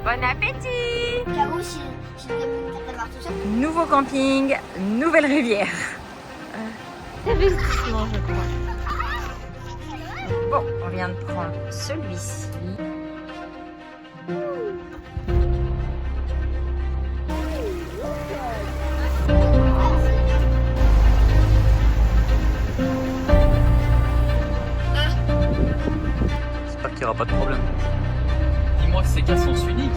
Bon appétit! J'avoue, si je devais me faire tout ça. Nouveau camping, nouvelle rivière. Investissement, je crois. Bon, on vient de prendre celui-ci. J'espère qu'il n'y aura pas de problème. Dis-moi que c'est qu'à sens unique.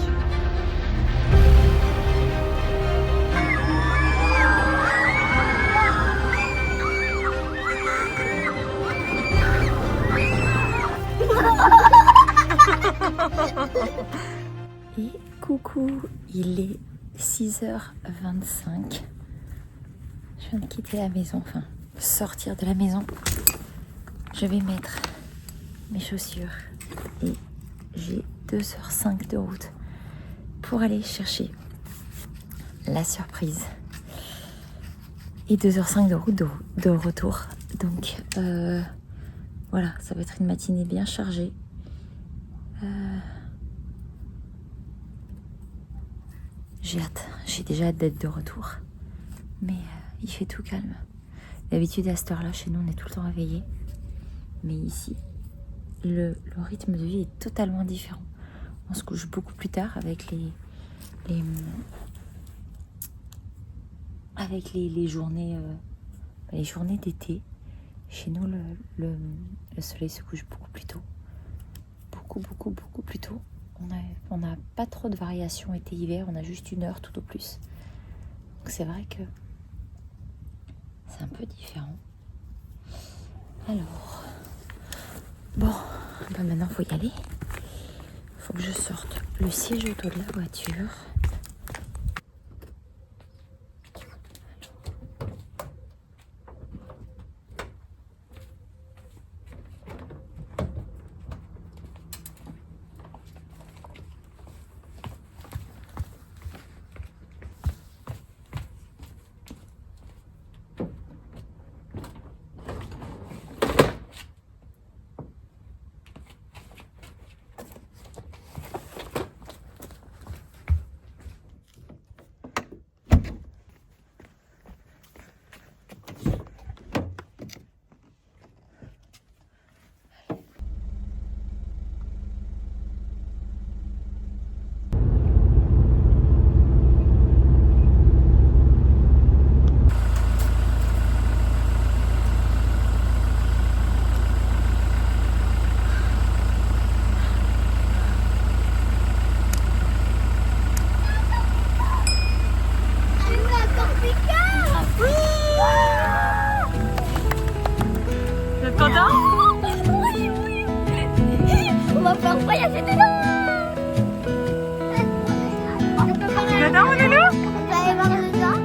Et coucou, il est 6h25. Je viens de quitter la maison, enfin sortir de la maison. Je vais mettre mes chaussures et j'ai 2h05 de route pour aller chercher la surprise. Et 2h05 de route de retour. Donc voilà, ça va être une matinée bien chargée. J'ai hâte, j'ai déjà hâte d'être de retour. Mais il fait tout calme. D'habitude à cette heure-là, chez nous, on est tout le temps réveillés. Mais ici, le rythme de vie est totalement différent. On se couche beaucoup plus tard avec les journées d'été. Chez nous, le soleil se couche beaucoup plus tôt. Beaucoup plus tôt. On n'a pas trop de variations été-hiver, on a juste 1 heure tout au plus. Donc c'est vrai que c'est un peu différent. Alors, bon, maintenant il faut y aller. Il faut que je sorte le siège auto de la voiture. On va faire voyager dedans. Dedans, mon loulou? Vous allez voir dedans?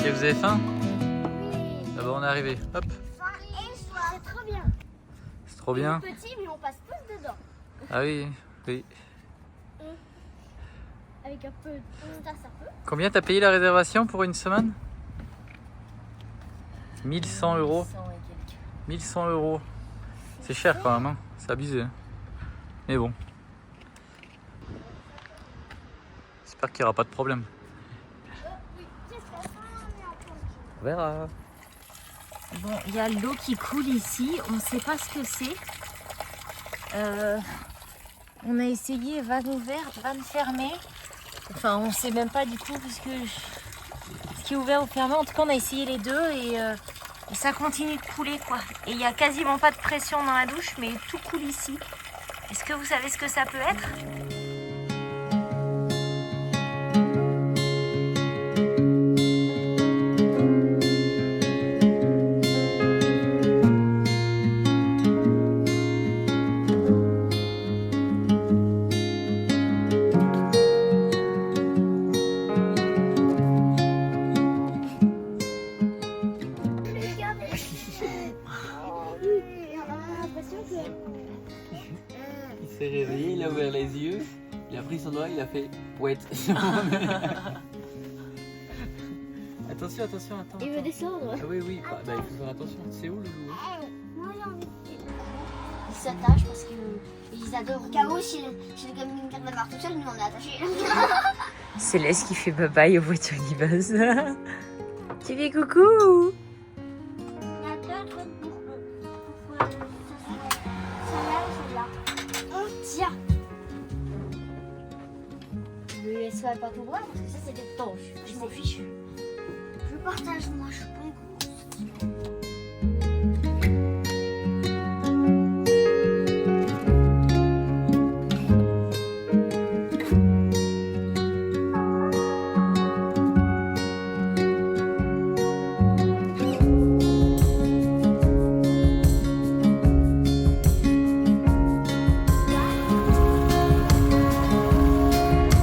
Vous avez faim? Oui. Ah bah on est arrivé. Hop, Faim et soif. C'est trop bien. c'est trop bien. Il est petit, mais on passe tous dedans. Ah oui, oui. Avec un peu de tasse un peu. Combien t'as payé la réservation pour une semaine? 1100 euros. 1100 euros. C'est cher quand même, hein. C'est abusé. Hein. Mais bon. J'espère qu'il n'y aura pas de problème. Oui, qu'est-ce qu'on fait? On est en camping. On verra. Bon, il y a l'eau qui coule ici. On ne sait pas ce que c'est. On a essayé vanne ouverte, vanne fermée. Enfin, on ne sait même pas du tout puisque ce qui est ouvert ou fermé. En tout cas, on a essayé les deux et ça continue de couler, quoi. Et il n'y a quasiment pas de pression dans la douche, mais tout coule ici. Est-ce que vous savez ce que ça peut être ? Il s'est réveillé, il a ouvert les yeux, il a pris son doigt, il a fait pouette. Attention, attention, attends. Il veut descendre. Ah oui, oui, bah, il faut faire attention. C'est où le loup? Ils s'attachent parce qu'ils adorent. Au cas où, si le camping carnaval tout seul, nous on est attachés. Céleste qui fait bye-bye aux voitures qui passent. Tu fais coucou. Il y a deux trucs pour celle-là et celle-là. On tient. Je ne laisse pas tout voir parce que ça c'est des torches. Je m'en fiche. Je partage, moi je suis pas grosse.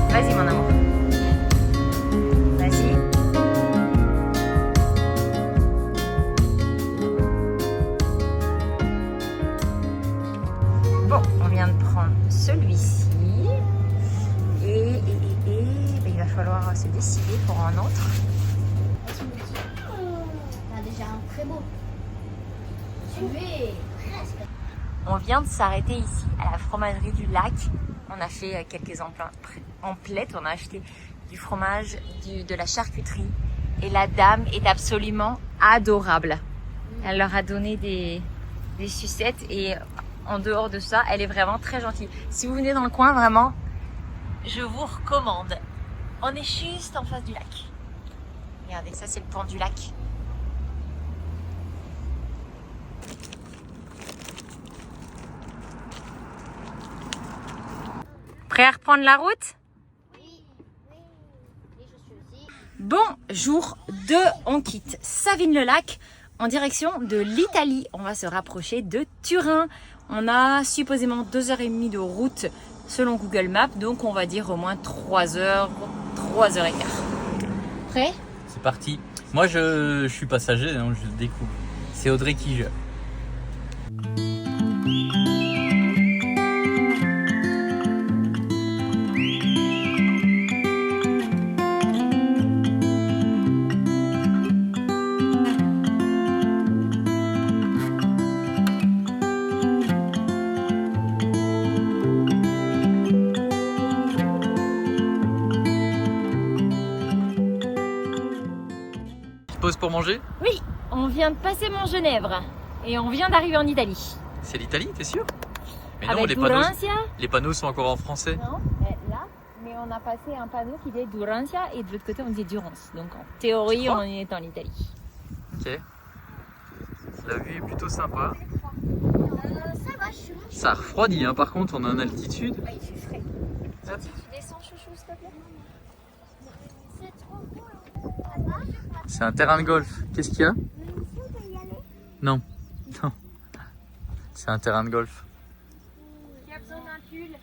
Vas-y mon amour. Vas-y. Bon, on vient de prendre celui-ci. Et ben, il va falloir se décider pour un autre. On a déjà un très beau. Tu es presque. On vient de s'arrêter ici à la fromagerie du lac. On a fait quelques emplettes. On a acheté du fromage, de la charcuterie. Et la dame est absolument adorable. Elle leur a donné des sucettes et en dehors de ça, elle est vraiment très gentille. Si vous venez dans le coin, vraiment, je vous recommande. On est juste en face du lac. Regardez, ça c'est le pont du lac. Prêt à reprendre la route? Oui, oui. Et je suis aussi. Bon, jour 2, on quitte Savines-le-Lac en direction de l'Italie. On va se rapprocher de Turin. On a supposément 2h30 de route selon Google Maps, donc on va dire au moins 3 heures, 3h15. Prêt? C'est parti. Moi, je suis passager, donc je découvre. C'est Audrey qui gère. Pause pour manger? Oui, on vient de passer Montgenèvre et on vient d'arriver en Italie. C'est l'Italie, t'es sûr? Mais Avec non, les panneaux sont encore en français. Non, là, mais on a passé un panneau qui disait Durantia et de l'autre côté on disait Durance. Donc en théorie, on est en Italie. Ok. La vue est plutôt sympa. Ça va, je suis montée. Ça refroidit, hein. Par contre, on est en altitude. Ah, il fait frais. Hop. Tu descends, chouchou, s'il te plaît. C'est trop beau. Papa, C'est un terrain de golf. Qu'est-ce qu'il y a? ici on peut y aller. Non. Non. C'est un terrain de golf. Il y a besoin d'un pull.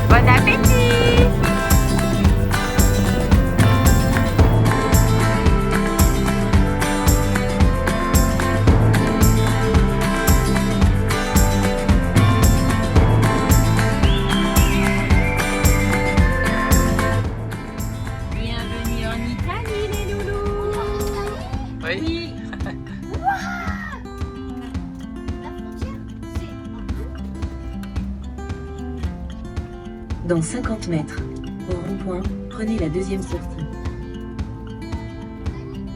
Bon appétit! Dans 50 mètres, au rond-point, prenez la deuxième sortie.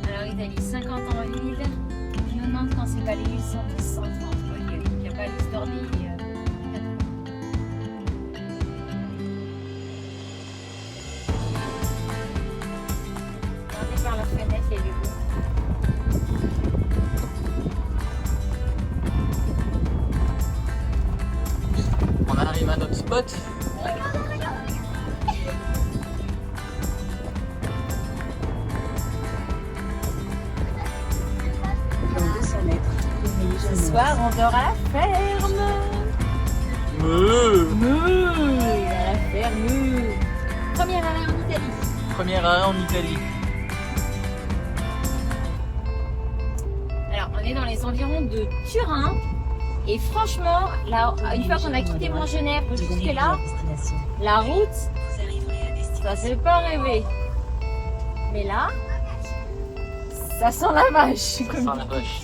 Alors Italie, 50 ans en ville. Je me demande quand c'est pas les 110, 130. Il n'y a pas l'histoire des... Regardez par la fenêtre les Legos. On arrive à notre spot. Dans 200 mètres, tournez Ce légèrement. soir, on dort à la ferme. À la ferme. Premier arrêt en Italie. Premier arrêt en Italie. Alors, on est dans les environs de Turin. Et franchement, là, une fois qu'on a quitté Montgenèvre jusque-là, la route, ça fait pas rêver. Mais là, ça sent la vache. Ça sent la vache.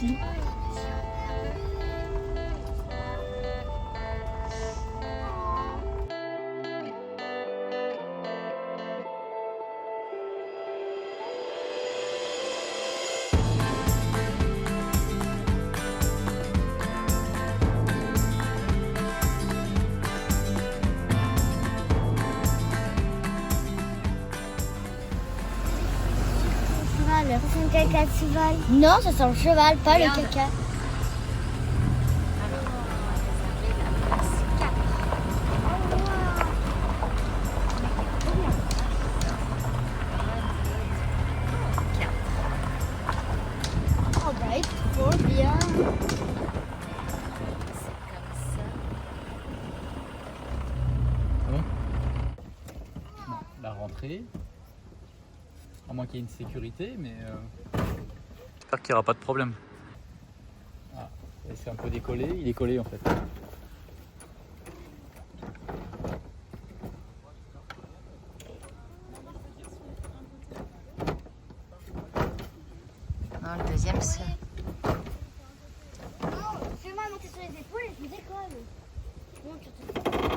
Ça sent le caca de cheval. Non, ça sent le cheval, pas le caca. Oh bah, il est trop bien. La rentrée. À moins qu'il y ait une sécurité, mais j'espère qu'il n'y aura pas de problème. Ah, c'est un peu décollé, il est collé en fait. Non, le deuxième, c'est... Non, fais-moi monter sur les épaules et je décolle. Monte sur tes épaules.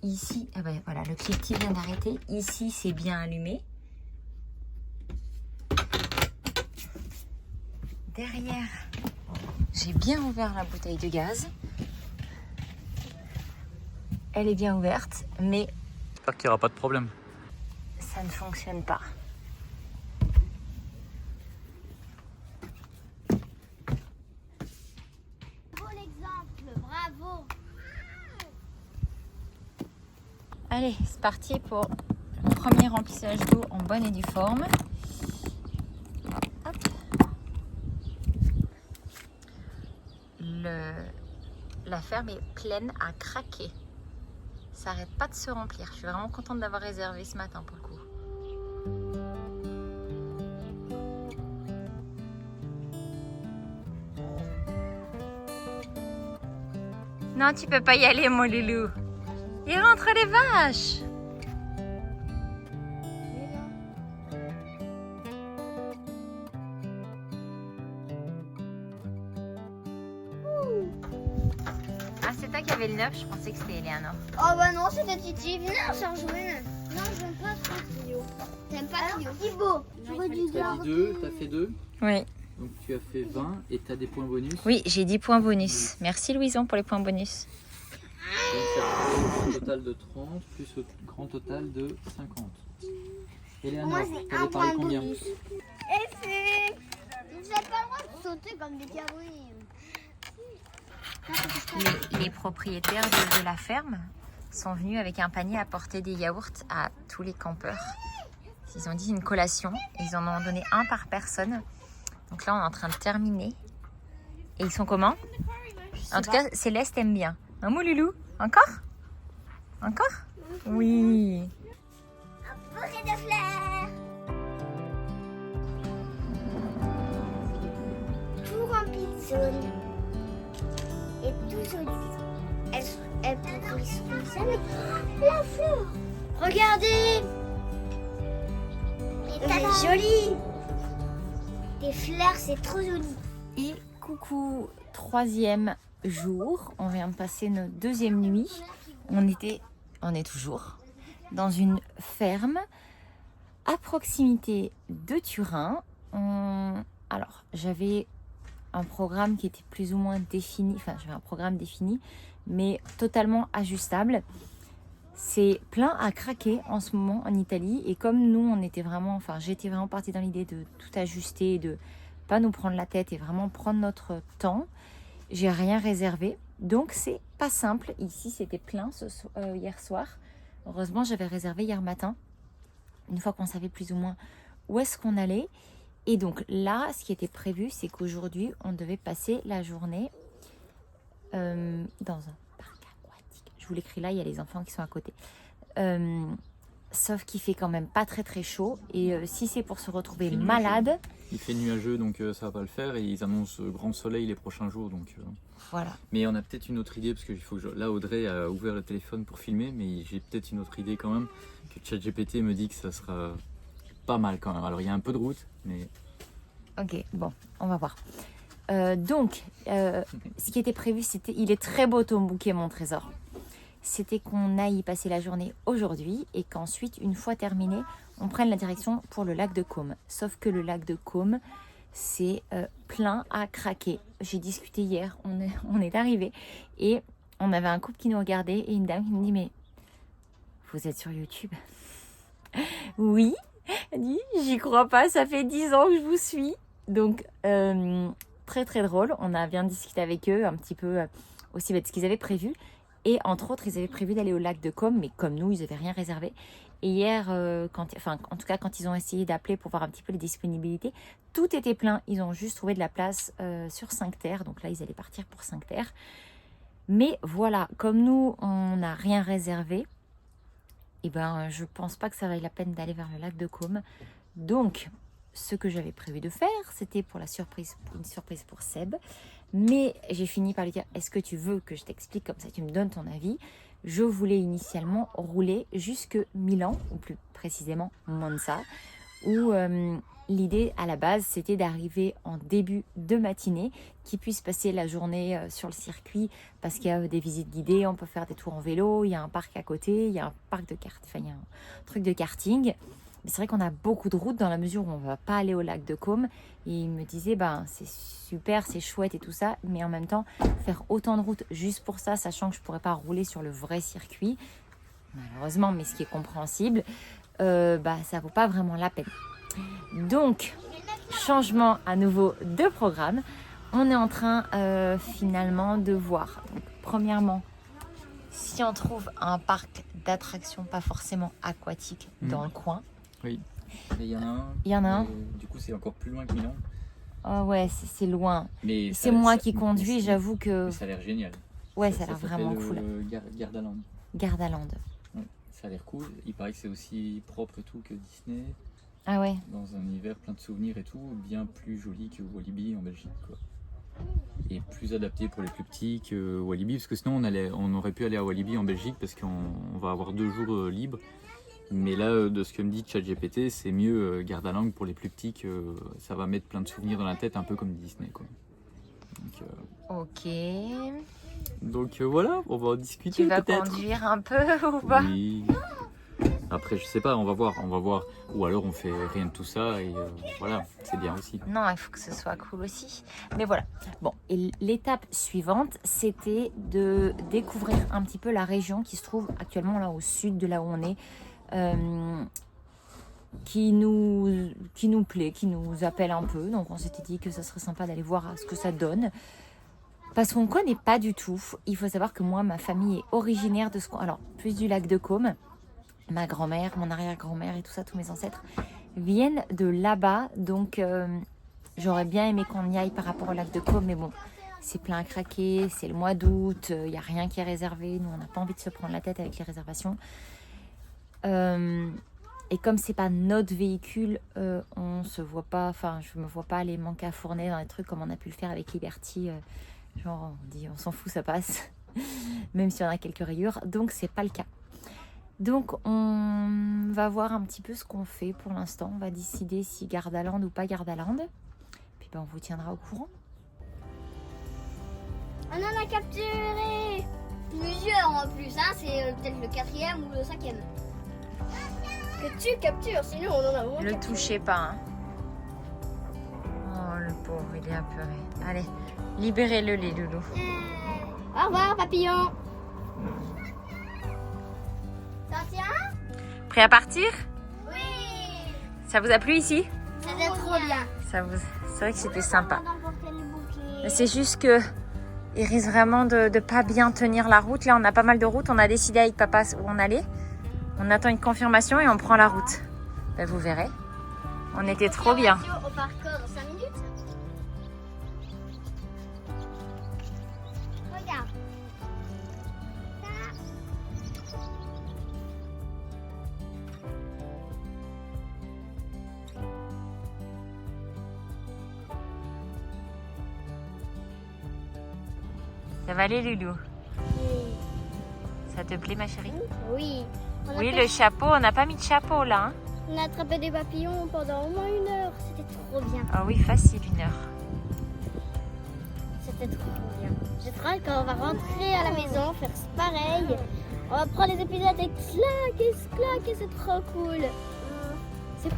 Ici, ah ben voilà, le cliquetis vient d'arrêter. Ici, c'est bien allumé. Derrière, j'ai bien ouvert la bouteille de gaz. Elle est bien ouverte, mais J'espère qu'il n'y aura pas de problème. ça ne fonctionne pas. Bon exemple, bravo. Allez, c'est parti pour le premier remplissage d'eau en bonne et due forme. Hop. La ferme est pleine à craquer. Ça n'arrête pas de se remplir. Je suis vraiment contente d'avoir réservé ce matin pour le coup. Non, tu peux pas y aller, mon loulou. Il rentre les vaches. Ah, c'est toi qui avais le 9, je pensais que c'était Eleanor. Oh bah non, c'était Titi. Viens, on s'en jouer. Non, j'aime pas ce Tio. T'aimes pas Tio? Thibaut, j'aurais dû T'as dit 2, t'as fait 2. Oui. Donc tu as fait 20 et t'as des points bonus. Oui, j'ai 10 points bonus. Merci Louison pour les points bonus. Donc ça fait un total de 30 plus au grand total de 50. Eleanor, Moi, j'ai t'avais un parlé point combien? bonus. Et c'est... Vous n'avez pas le droit de sauter comme des cabris. Les propriétaires de la ferme sont venus avec un panier à porter des yaourts à tous les campeurs. Ils ont dit une collation. Ils en ont donné un par personne. Donc là, on est en train de terminer. Et ils sont comment? En tout cas, Céleste aime bien. Un mot loulou? Encore? Encore? Oui. Un bouquet de fleurs. Tout rempli de jaune. Et tout joli. Et pourquoi ils sont comme ça avec la fleur? Regardez! Elle est jolie! Des fleurs, c'est trop joli. Et coucou, 3e jour. On vient de passer notre 2e nuit. On est toujours dans une ferme à proximité de Turin. Alors, j'avais un programme qui était plus ou moins défini. Enfin, j'avais un programme défini, mais totalement ajustable. C'est plein à craquer en ce moment en Italie. Et comme nous, j'étais vraiment partie dans l'idée de tout ajuster, de pas nous prendre la tête et vraiment prendre notre temps. J'ai rien réservé. Donc, c'est pas simple. Ici, c'était plein hier soir. Heureusement, j'avais réservé hier matin. Une fois qu'on savait plus ou moins où est-ce qu'on allait. Et donc là, ce qui était prévu, c'est qu'aujourd'hui, on devait passer la journée dans un parc aquatique. Je vous l'écris là, il y a les enfants qui sont à côté. Sauf qu'il fait quand même pas très très chaud. Et si c'est pour se retrouver malade... Il fait nuageux, donc ça va pas le faire. Et ils annoncent grand soleil les prochains jours. Donc, Voilà. Mais on a peut-être une autre idée, parce que là, Audrey a ouvert le téléphone pour filmer, mais j'ai peut-être une autre idée quand même, que ChatGPT me dit que ça sera pas mal quand même. Alors, il y a un peu de route, mais... Ok, bon, on va voir. Ce qui était prévu, il est très beau ton bouquet, mon trésor. C'était qu'on aille y passer la journée aujourd'hui et qu'ensuite, une fois terminé, on prenne la direction pour le lac de Côme. Sauf que le lac de Côme, c'est plein à craquer. J'ai discuté hier, on est arrivé et on avait un couple qui nous regardait et une dame qui me dit « Mais vous êtes sur YouTube ?» Oui, elle dit « J'y crois pas, ça fait 10 ans que je vous suis. » Donc, très très drôle. On a bien discuté avec eux un petit peu aussi de ce qu'ils avaient prévu. Et entre autres, ils avaient prévu d'aller au lac de Côme, mais comme nous, ils n'avaient rien réservé. Et hier, quand ils ont essayé d'appeler pour voir un petit peu les disponibilités, tout était plein. Ils ont juste trouvé de la place sur 5 terres. Donc là, ils allaient partir pour 5 terres. Mais voilà, comme nous, on n'a rien réservé, et ben, je pense pas que ça vaille la peine d'aller vers le lac de Côme. Donc, ce que j'avais prévu de faire, c'était une surprise pour Seb. Mais j'ai fini par lui dire, est-ce que tu veux que je t'explique, comme ça tu me donnes ton avis? Je voulais initialement rouler jusque Milan, ou plus précisément Monza, où l'idée à la base, c'était d'arriver en début de matinée, qu'ils puissent passer la journée sur le circuit, parce qu'il y a des visites guidées, on peut faire des tours en vélo, il y a un parc à côté, il y a un parc de il y a un truc de karting. Mais c'est vrai qu'on a beaucoup de routes dans la mesure où on ne va pas aller au lac de Côme. Et il me disait, c'est super, c'est chouette et tout ça. Mais en même temps, faire autant de routes juste pour ça, sachant que je ne pourrais pas rouler sur le vrai circuit, malheureusement, mais ce qui est compréhensible, ça ne vaut pas vraiment la peine. Donc, changement à nouveau de programme. On est en train finalement de voir. Donc, premièrement, si on trouve un parc d'attractions, pas forcément aquatique, dans le coin. Oui, il y en a un. Il y en a un. Du coup, c'est encore plus loin que Milan. Oh ouais, c'est loin. Mais c'est moi qui conduis, j'avoue que... Mais ça a l'air génial. Ouais, ça a l'air vraiment cool. Gardaland. Gardaland. Ouais, ça a l'air cool. Il paraît que c'est aussi propre et tout que Disney. Ah ouais. Dans un univers plein de souvenirs et tout, bien plus joli que Walibi en Belgique, quoi. Et plus adapté pour les plus petits que Walibi, parce que sinon on aurait pu aller à Walibi en Belgique parce qu'on va avoir 2 jours libres. Mais là, de ce que me dit ChatGPT, c'est mieux Gardaland pour les plus petits, que ça va mettre plein de souvenirs dans la tête, un peu comme Disney, quoi. Ok. Donc voilà, on va en discuter. Tu vas peut-être conduire un peu ou pas? Oui. Après, je sais pas, on va voir. Ou alors on fait rien de tout ça et voilà, c'est bien aussi. Non, il faut que ce soit cool aussi. Mais voilà. Bon, et l'étape suivante, c'était de découvrir un petit peu la région qui se trouve actuellement là au sud de là où on est. Qui nous plaît, qui nous appelle un peu. Donc on s'était dit que ça serait sympa d'aller voir ce que ça donne. Parce qu'on ne connaît pas du tout. Il faut savoir que moi, ma famille est originaire de alors plus du lac de Côme. Ma grand-mère, mon arrière-grand-mère et tout ça, tous mes ancêtres viennent de là-bas. Donc j'aurais bien aimé qu'on y aille par rapport au lac de Côme. Mais bon, c'est plein à craquer, c'est le mois d'août, il n'y a rien qui est réservé. Nous, on n'a pas envie de se prendre la tête avec les réservations. Et comme c'est pas notre véhicule, on se voit pas, enfin je me vois pas aller manquer à fourner dans des trucs comme on a pu le faire avec Liberty, genre on dit on s'en fout, ça passe. même si on a quelques rayures, donc c'est pas le cas. Donc on va voir un petit peu ce qu'on fait pour l'instant. On va décider si Gardaland ou pas Gardaland. Puis ben, on vous tiendra au courant. On en a capturé plusieurs en plus, hein. C'est peut-être le 4e ou le 5e. Que tu captures, sinon on en a vraiment Le capturé. touchez pas. Hein. Oh le pauvre, il est apeuré. Allez, libérez-le les loulous. Au revoir papillon. Ça tient? Prêt à partir? Oui. Ça vous a plu ici? C'était trop bien. C'est vrai que c'était sympa. On va emporter le bouquet. C'est juste que il risque vraiment de pas bien tenir la route. Là, on a pas mal de routes. On a décidé avec papa où on allait. On attend une confirmation et on prend la route. Ben, vous verrez. On était trop bien. Au parcours dans 5 minutes. Regarde. Ça va aller, Loulou? Ça te plaît, ma chérie? Oui. Oui, le chapeau. On n'a pas mis de chapeau, là. Hein? On a attrapé des papillons pendant au moins 1 heure. C'était trop bien. Ah oui, facile, 1 heure. C'était trop bien. J'ai trop hâte quand on va rentrer à la maison, faire pareil. On va prendre les épisodes et clac, et c'est trop cool. C'est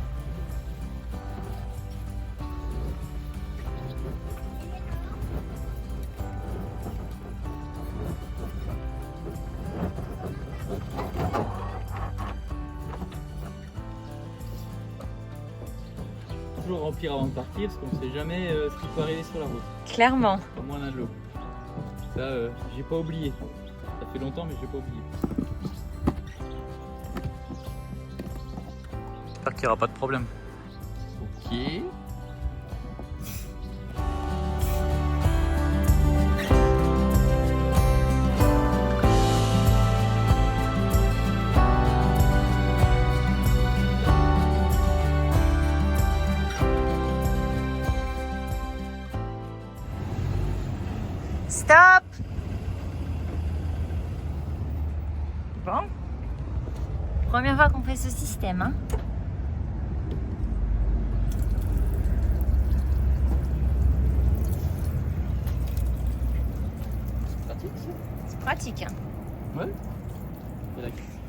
Toujours remplir avant de partir parce qu'on ne sait jamais ce qui peut arriver sur la route. Clairement. Comme moi, on a de l'eau. Ça, j'ai pas oublié. Ça fait longtemps, mais j'ai pas oublié. J'espère qu'il n'y aura pas de problème. Ok. Stop! Bon. Première fois qu'on fait ce système, hein. Pratique ça? C'est pratique, hein. Ouais.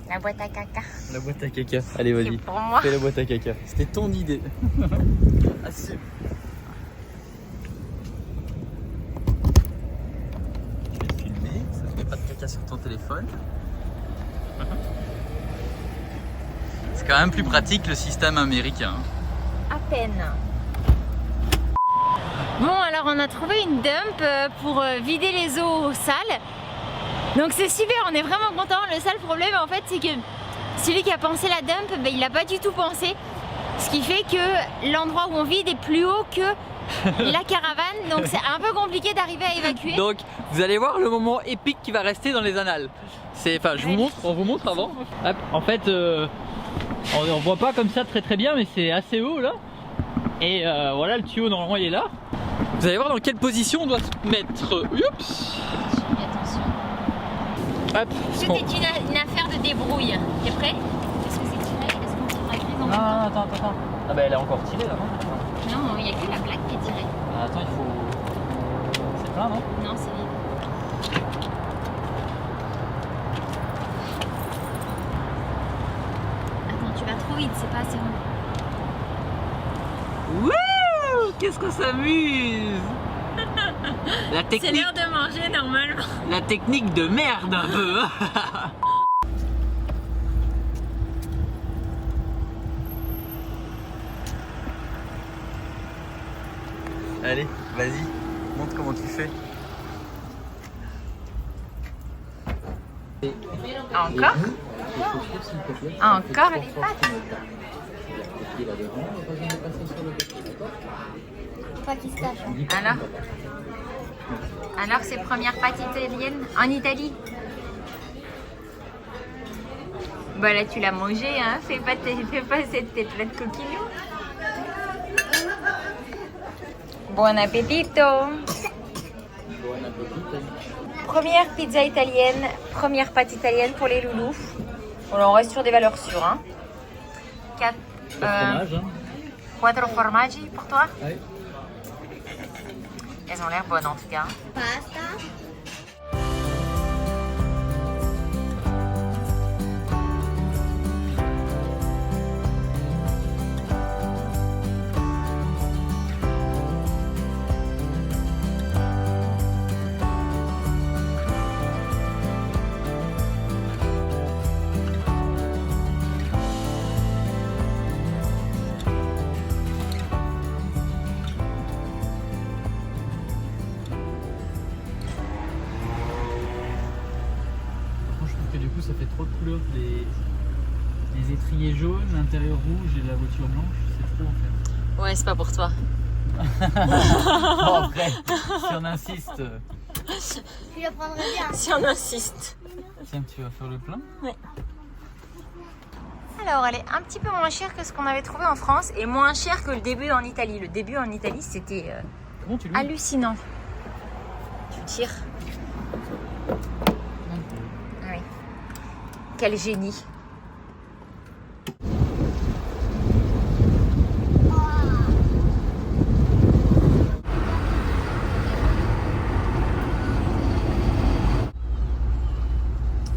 La boîte à caca. La boîte à caca. Allez, C'est vas-y. pour moi. Fais la boîte à caca. C'était ton idée. Assume. Je vais te filmer. Ça ne met pas de caca sur ton téléphone. C'est quand même plus pratique le système américain. À peine. Bon, alors on a trouvé une dump pour vider les eaux sales. Donc c'est super, on est vraiment content. Le seul problème en fait, c'est que celui qui a pensé la dump, ben, il l'a pas du tout pensé. Ce qui fait que l'endroit où on vide est plus haut que la caravane. Donc c'est un peu compliqué d'arriver à évacuer. Donc vous allez voir le moment épique qui va rester dans les annales. Enfin, on vous montre avant. Hop, en fait, on voit pas comme ça très bien, mais c'est assez haut là. Et voilà, le tuyau normalement il est là. Vous allez voir dans quelle position on doit se mettre. Oups. Attention. Hop. Tout est une affaire de débrouille. T'es prêt? Est-ce que c'est tiré? Est-ce qu'on tirera la prise en Non, même temps? attends. Ah bah elle est encore tirée là, non? Non, il n'y a que la plaque qui est tirée. Ah, attends, il faut... C'est plein, non? Non, c'est vide. Attends, tu vas trop vite, c'est pas assez long. Wouh! Qu'est-ce qu'on s'amuse! La C'est technique, l'heure de manger normalement. la technique de merde un peu. Allez, vas-y, montre comment tu fais. Encore? Encore les pattes. pas qu'il se tâche. Alors ces premières pâtes italiennes en Italie? Bah là tu l'as mangé, hein. Fais pas cette tête là de coquinou. Buon appetito. Bon appétit. première pizza italienne, première pâte italienne pour les loulous. Bon, là, on reste sur des valeurs sûres. Hein. 4 Fromage, hein. quattro formaggi pour toi. Oui. Elles ont l'air bonnes en tout cas. Pasta. Je trouve que du coup ça fait trop de couleurs. Les étriers jaunes, l'intérieur rouge et la voiture blanche, c'est trop en fait. Ouais, c'est pas pour toi. Bon après, si on insiste, Tu le prendrais bien. Si on insiste. tiens tu vas faire le plein. Alors, elle est un petit peu moins chère que ce qu'on avait trouvé en France et moins chère que le début en Italie. Le début en Italie, c'était Comment tu l'ouvres? hallucinant. Tu tires. Oui. Quel génie.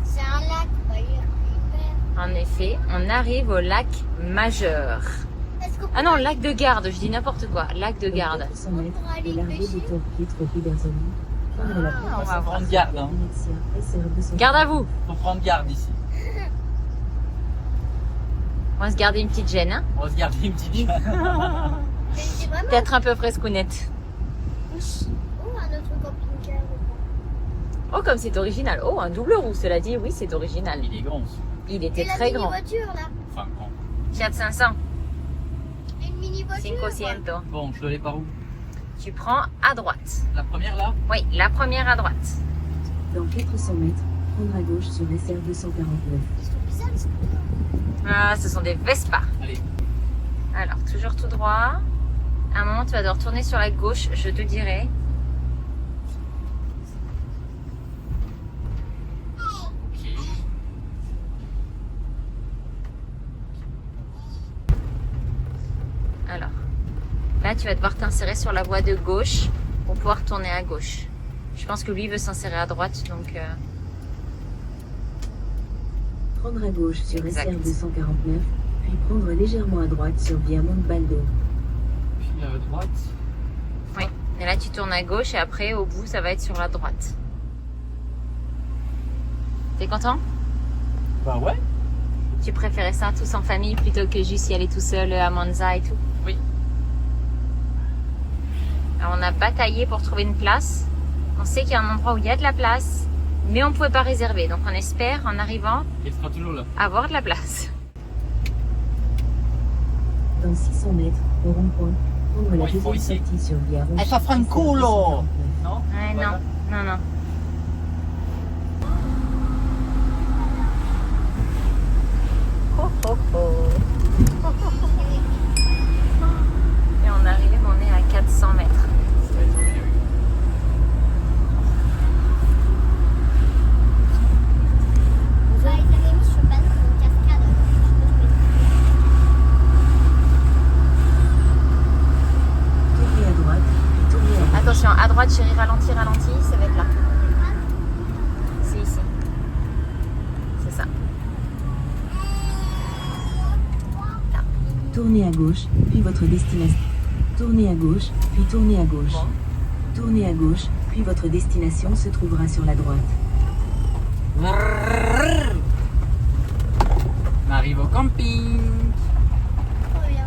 C'est un lac, d'ailleurs. En effet, on arrive au lac Majeur. Est-ce qu'on Ah non, lac de Garde, je dis n'importe quoi. Lac de Garde. 400 mètres, pourra aller et l'arrivée pêcher de Torquay Tropidazzoli. Prendre la on va première voir. Prendre garde, hein. Venezia, SR200. Garde à vous. Faut prendre garde ici. On va se garder une petite gêne. Hein. On va se garder une petite chaîne. c'est vraiment Peut-être un peu frescounette. ou un autre camping-car. Oh, comme c'est original. Oh, un double roue, cela dit, oui, c'est original. Il est grand aussi. Il était Et la très grand. mini-voiture, là. Enfin grand. Fiat 500, Une mini-voiture. 500. Bon, je dois aller par où? Tu prends à droite. La première là? Oui, la première à droite. Dans 400 mètres, prendre à gauche sur SR249. Ils sont bizarres, ils sont Ah, ce sont des Vespa. Allez. Alors, toujours tout droit. À un moment, tu vas devoir tourner sur la gauche, je te dirai. Ok. Alors, là, tu vas devoir t'insérer sur la voie de gauche pour pouvoir tourner à gauche. Je pense que lui veut s'insérer à droite, donc... Prendre à gauche sur Exact. SR249, puis prendre légèrement à droite sur Via Montebaldo. Puis à droite. Oui. Et là, tu tournes à gauche et après, au bout, ça va être sur la droite. T'es content? Bah ouais. Tu préférais ça tous en famille plutôt que juste y aller tout seul à Monza et tout? Oui. Alors, on a bataillé pour trouver une place. On sait qu'il y a un endroit où il y a de la place, mais on ne pouvait pas réserver. Donc on espère, en arrivant, Il sera toujours là. avoir de la place. Dans 600 mètres, au rond-point, prendre la Bon, il faut deuxième ici. sortie sur Via Ronchi. ça fera un culo. SR249. Non? Ouais, Voilà. non, non. Oh, oh, oh. Et on arrive, on est à 400 mètres. Ils avaient mis sur base une cascade. Tournez à droite, puis tournez à gauche. Attention, à droite, chérie, ralentis, ralentis, ça va être là. C'est ici. C'est ça. Tournez à gauche, puis votre destination. Tournez à gauche, puis tournez à gauche. Tournez à gauche, puis votre destination se trouvera sur la droite. On arrive au camping. Trop bien.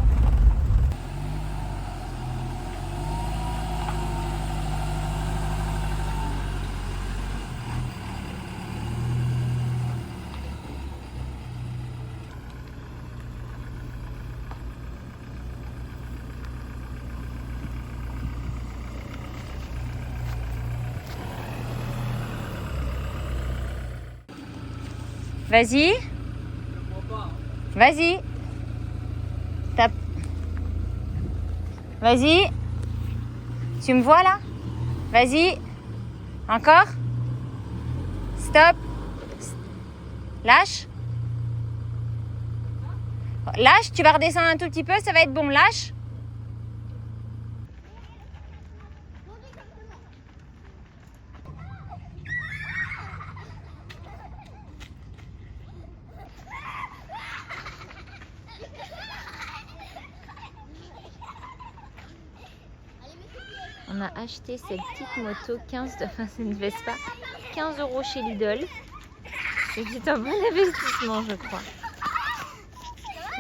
Vas-y. Vas-y. Tape. Vas-y. Tu me vois là? Vas-y. Encore? stop. Lâche. Lâche, tu vas redescendre un tout petit peu, ça va être bon, lâche. On a acheté cette petite moto, c'est une Vespa, 15 € chez Lidl. C'est un bon investissement, je crois.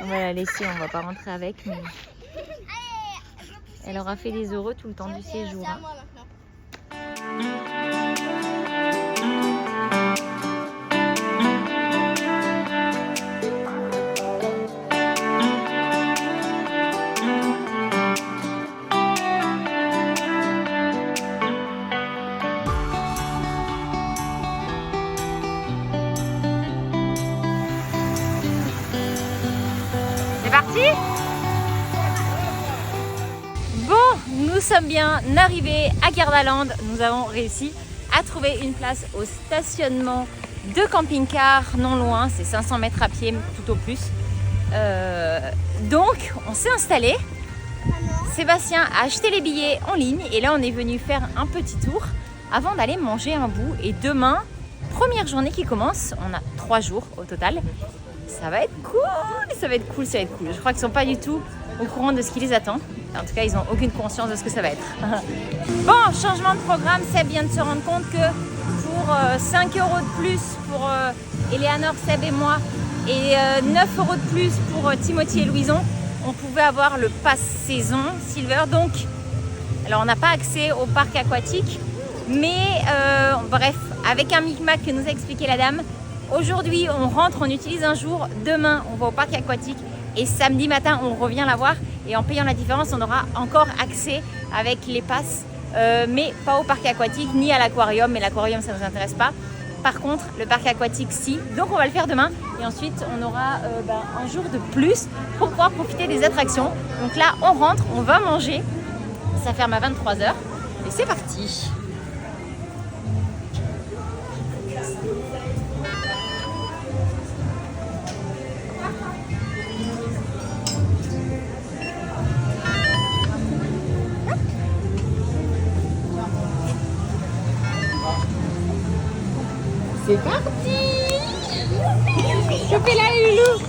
On va la laisser, on va pas rentrer avec, mais elle aura fait des heureux tout le temps du séjour. Hein. Parti. Bon, nous sommes bien arrivés à Gardaland. Nous avons réussi à trouver une place au stationnement de camping-car non loin. C'est 500 mètres à pied, tout au plus. Donc, on s'est installé. Sébastien a acheté les billets en ligne et là, on est venu faire un petit tour avant d'aller manger un bout. Et demain, première journée qui commence. On a 3 jours au total. Ça va être cool, ça va être cool, ça va être cool. Je crois qu'ils ne sont pas du tout au courant de ce qui les attend. En tout cas, ils n'ont aucune conscience de ce que ça va être. Bon, changement de programme, Seb vient de se rendre compte que pour 5 € de plus pour Eleanor, Seb et moi, et 9 € de plus pour Timothy et Louison, on pouvait avoir le pass saison Silver. Donc, alors on n'a pas accès au parc aquatique, mais bref, avec un micmac que nous a expliqué la dame, aujourd'hui, on rentre, on utilise un jour. Demain, on va au parc aquatique. Et samedi matin, on revient la voir. Et en payant la différence, on aura encore accès avec les passes. Mais pas au parc aquatique, ni à l'aquarium. Mais l'aquarium, ça ne nous intéresse pas. Par contre, le parc aquatique, si. Donc, on va le faire demain. Et ensuite, on aura un jour de plus pour pouvoir profiter des attractions. Donc là, on rentre, on va manger. Ça ferme à 23 h. Et c'est parti. C'est parti. Chopez-la les loulous.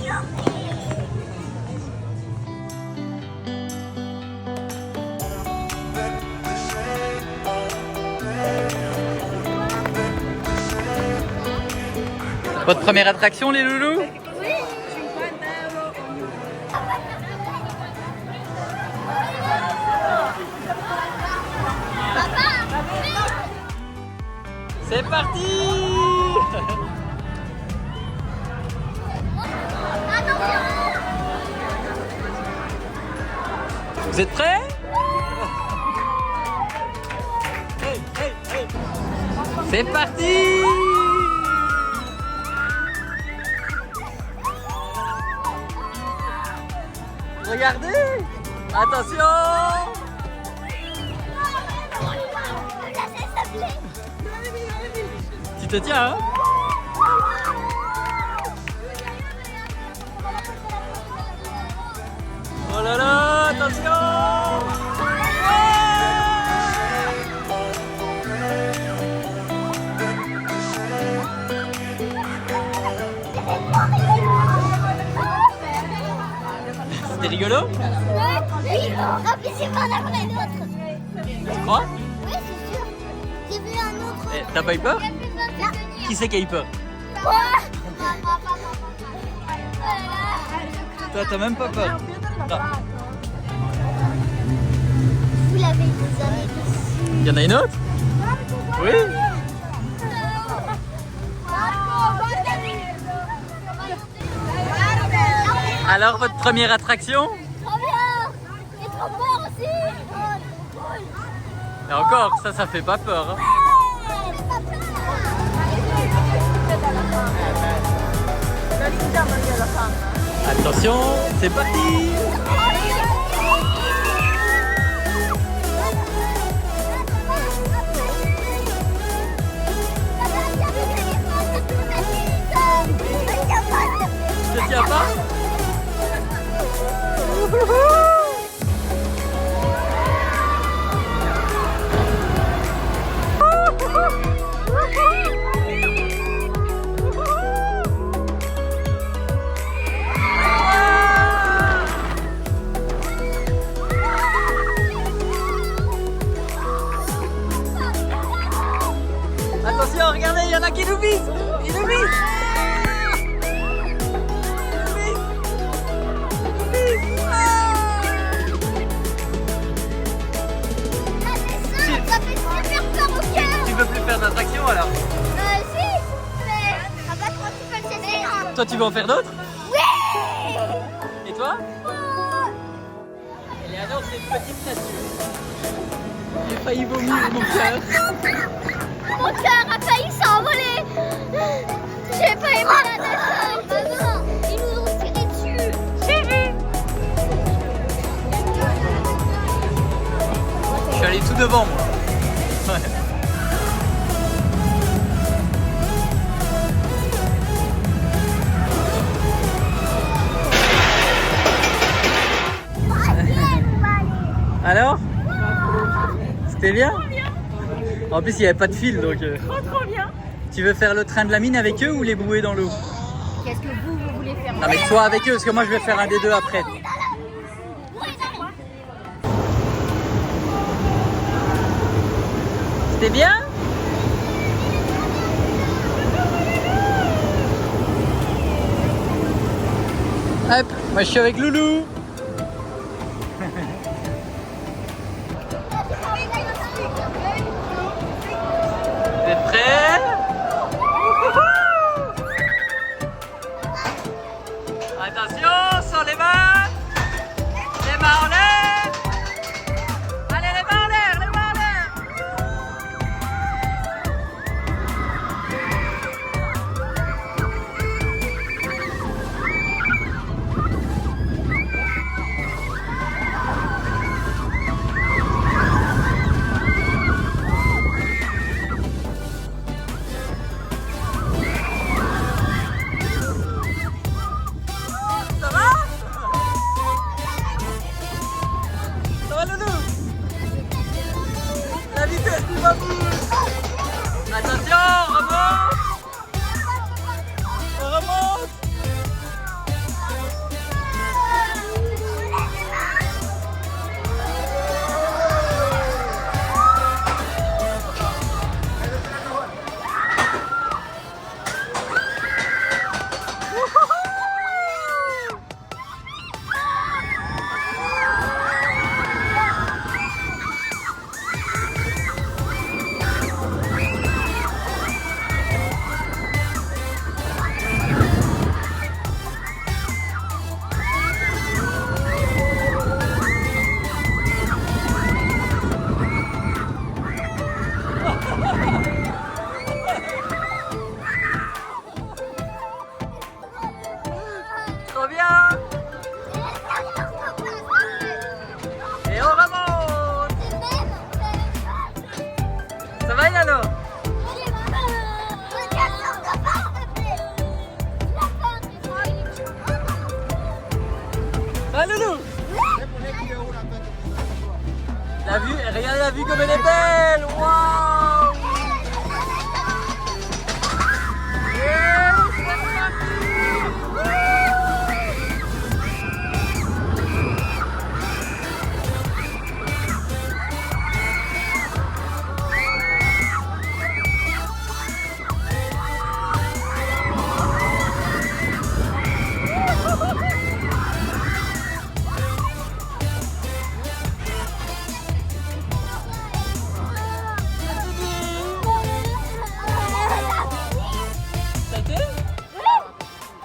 Votre première attraction les loulous? C'est parti. Vous êtes prêts? Hey, hey, hey. C'est parti. Regardez. Attention. Tu te tiens, hein? Oh là là, attention! C'était rigolo? Oui, remplissez-moi en avoir un autre. Tu crois? Oui, c'est sûr. J'ai vu un autre. Eh, t'as pas eu peur? Là. Qui c'est qui a eu peur? Toi, t'as même pas peur? Non. Vous l'avez des années dessus. Il y en a une autre? Oui? Alors, votre première attraction? Trop bien. J'ai trop peur aussi. Et encore, ça fait pas peur. Hein? Attention, c'est parti! tiens pas? Attention, regardez, il y en a qui nous visent. Ils nous visent. Ça fait super peur au cœur. Tu veux plus faire d'attraction alors? Si, mais abattre un petit peu le CC1. Toi tu veux en faire d'autres? Oui. Et toi? Eleanor c'est une petite nature. J'ai failli vomir mon cœur. Mon cœur a failli s'envoler. J'ai pas aimé la natation. Maman, ils nous ont tiré dessus. J'ai vu. Je suis allé tout devant moi. Ouais. Alors? C'était bien? En plus il n'y avait pas de fil donc... Trop bien. Tu veux faire le train de la mine avec eux ou les bouées dans l'eau? Qu'est-ce que vous voulez faire? Avec toi avec eux parce que moi je vais faire un des deux après. C'était bien? Hop, moi je suis avec Loulou. Vous êtes prêts? Attention, sur les mains. Les mains en l'air. Allez, les mains en l'air, les mains en l'air. Ça va? Ça va, Loulou? La vitesse du bambouche. Attention, on remonte. On remonte. Trop bien. Et on remonte. Ça va, Ilano? Ah, Loulou? La vue, regardez la vue comme elle est belle. Waouh! Ça a été?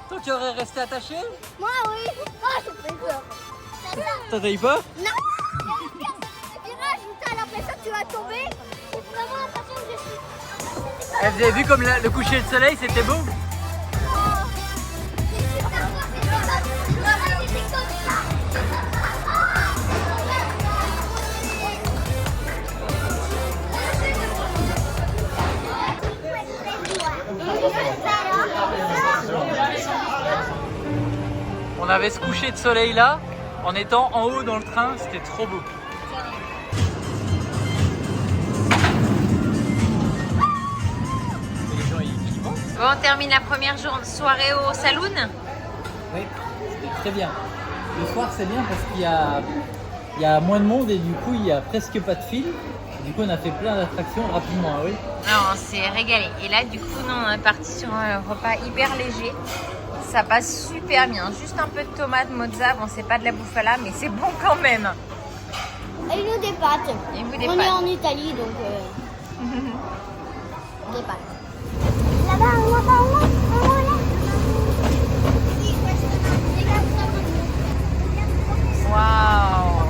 Toi tu aurais resté attaché? Moi, oui. Ah, j'ai fait peur. T'as eu peur? Non. Le virage où t'as l'impression que tu vas tomber. J'ai vraiment l'impression que je suis... Eh, vous avez vu comme le coucher de soleil c'était beau? avait ce coucher de soleil là, en étant en haut dans le train, c'était trop beau. Bon, on termine la première soirée au saloon. Oui, c'était très bien. Le soir c'est bien parce qu'il y a moins de monde et du coup il n'y a presque pas de fil. Du coup on a fait plein d'attractions rapidement, oui. Non, on s'est régalé. Et là, du coup, nous, on est parti sur un repas hyper léger. Ça passe super bien. Juste un peu de tomates, mozza. Bon, c'est pas de la bouffala, mais c'est bon quand même. Et nous des pâtes. Et vous, des On pâtes. est en Italie donc des pâtes. Là-bas, Waouh.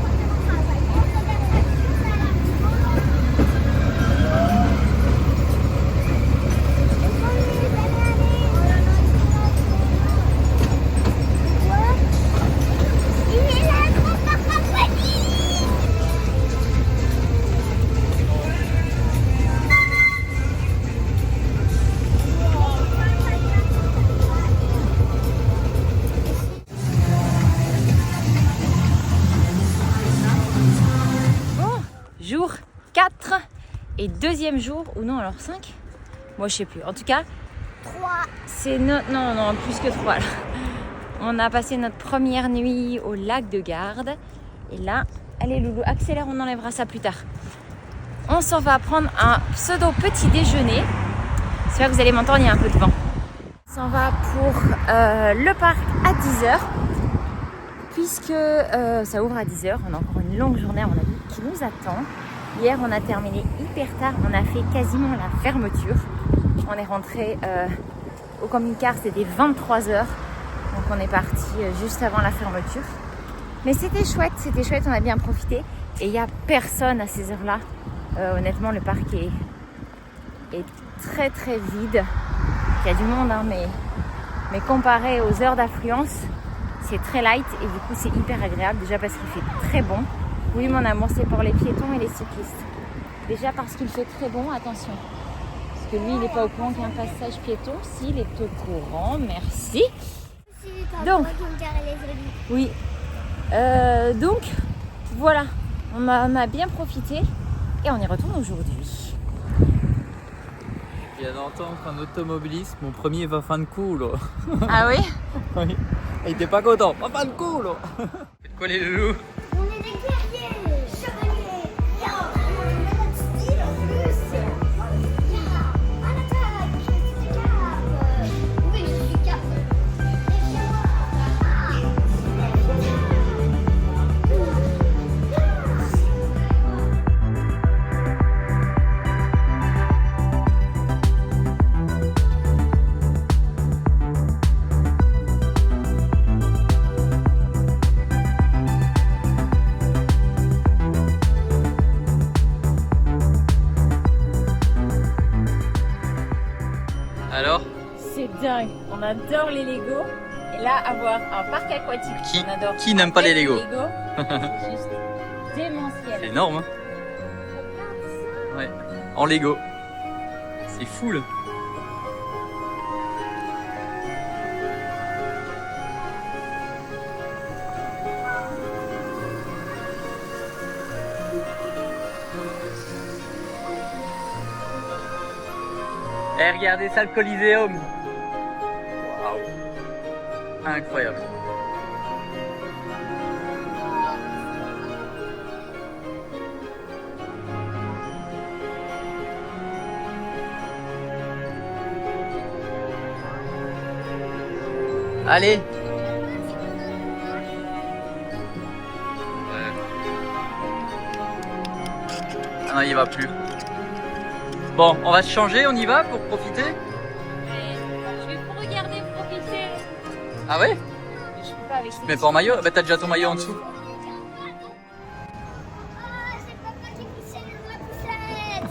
Jour 4 et deuxième jour, ou non alors 5. Moi je sais plus, en tout cas 3. c'est notre... Non, plus que 3 là. On a passé notre première nuit au lac de Garde. Et là, allez Loulou, accélère, on enlèvera ça plus tard. On s'en va prendre un pseudo petit déjeuner. J'espère que vous allez m'entendre, il y a un peu de vent. On s'en va pour le parc à 10h. Puisque ça ouvre à 10h, on a encore une longue journée à mon avis qui nous attend. Hier on a terminé hyper tard, on a fait quasiment la fermeture. On est rentré au camping-car, c'était 23h. Donc on est parti juste avant la fermeture. Mais c'était chouette, on a bien profité. Et il n'y a personne à ces heures-là. Honnêtement le parc est très très vide. Il y a du monde hein, mais comparé aux heures d'affluence, c'est très light et du coup c'est hyper agréable. Déjà parce qu'il fait très bon. Oui mon amour, c'est pour les piétons et les cyclistes. Déjà parce qu'il fait très bon, attention. Parce que lui il n'est pas au courant qu'il y a un passage piéton. S'il est au courant, merci. Donc, oui. Donc voilà, on a bien profité et on y retourne aujourd'hui. Je viens d'entendre un automobiliste, mon premier va fin de culo. Ah oui? Oui. Il était pas content, va fin de culo. Faites quoi les loulous? On est des guerriers, chevaliers. Notre style en plus. À l'attaque, je suis cap. Oui, je suis cap. Alors? C'est dingue, on adore les Lego. Et là, avoir un parc aquatique, on adore. Qui n'aime pas les Avec Lego? C'est juste démentiel. C'est énorme hein. Ouais, en Lego. C'est full. Eh, regardez ça, le Coliseum. Waouh. Incroyable. Allez. Ah non, il y va plus. Bon, on va se changer, on y va pour profiter? Je vais vous regarder profiter. Ah ouais? Je peux pas avec Mais pas en maillot? Bah t'as déjà ton maillot en dessous. C'est papa qui poussait la poussette.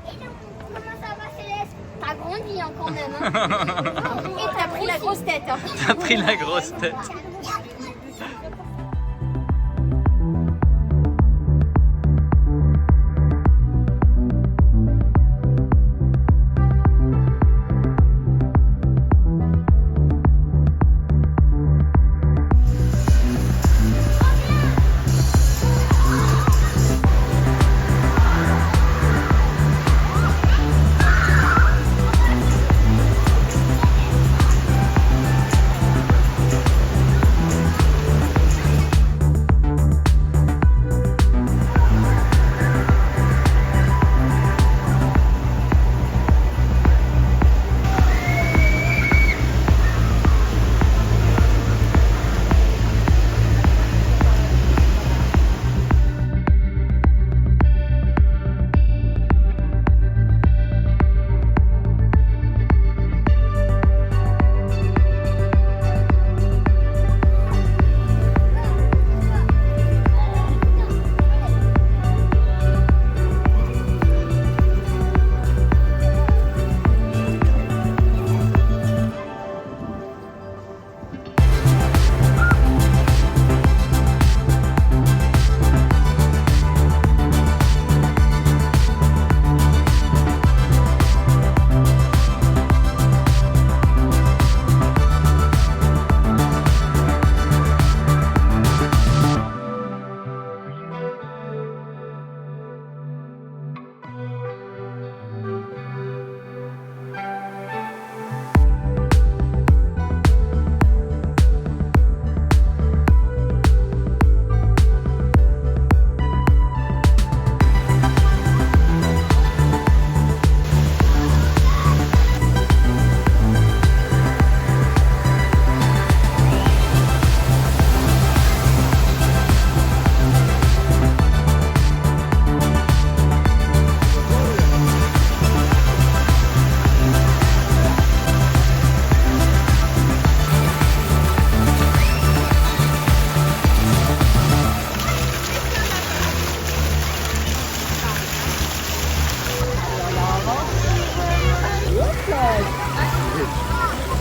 Et donc, comment ça va Céleste? T'as grandi hein, quand même. Hein. Et t'as pris la grosse tête. Hein. T'as pris la grosse tête.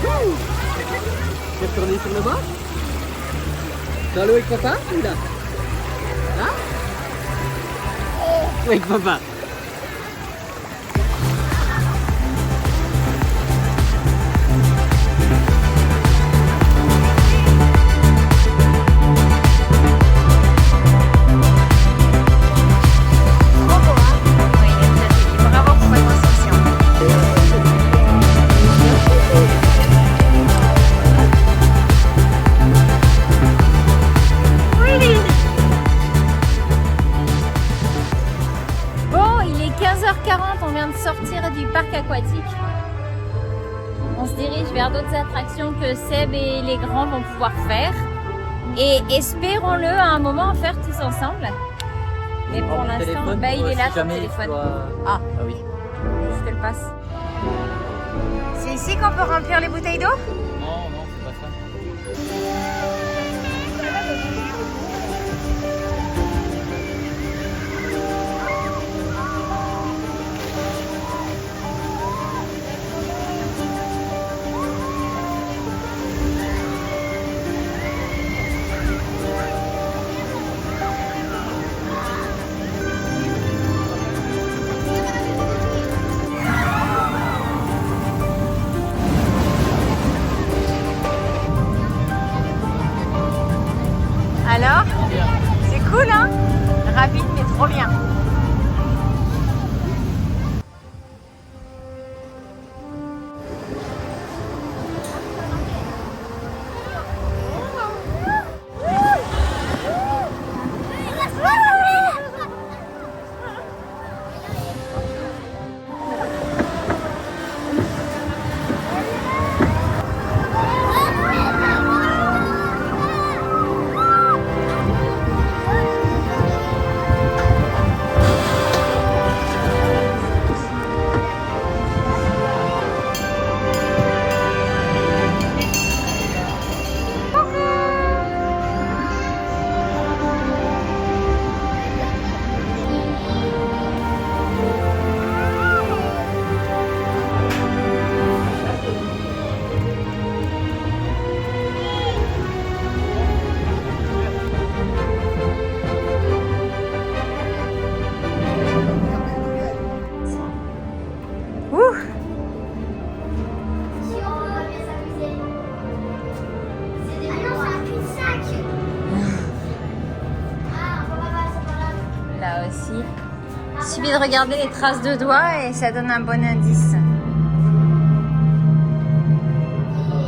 Tu es retourné sur le bord? Dans l'eau avec papa ou là? Là? Ou avec papa? Sortir du parc aquatique. On se dirige vers d'autres attractions que Seb et les grands vont pouvoir faire. Et espérons-le à un moment en faire tous ensemble. Mais pour l'instant, il est là ton téléphone. Ah oui. Je te le passe. C'est ici qu'on peut remplir les bouteilles d'eau? Non, non, c'est pas ça. Alors, c'est cool hein? Rapide mais trop bien. Là aussi, il suffit de regarder les traces de doigts et ça donne un bon indice.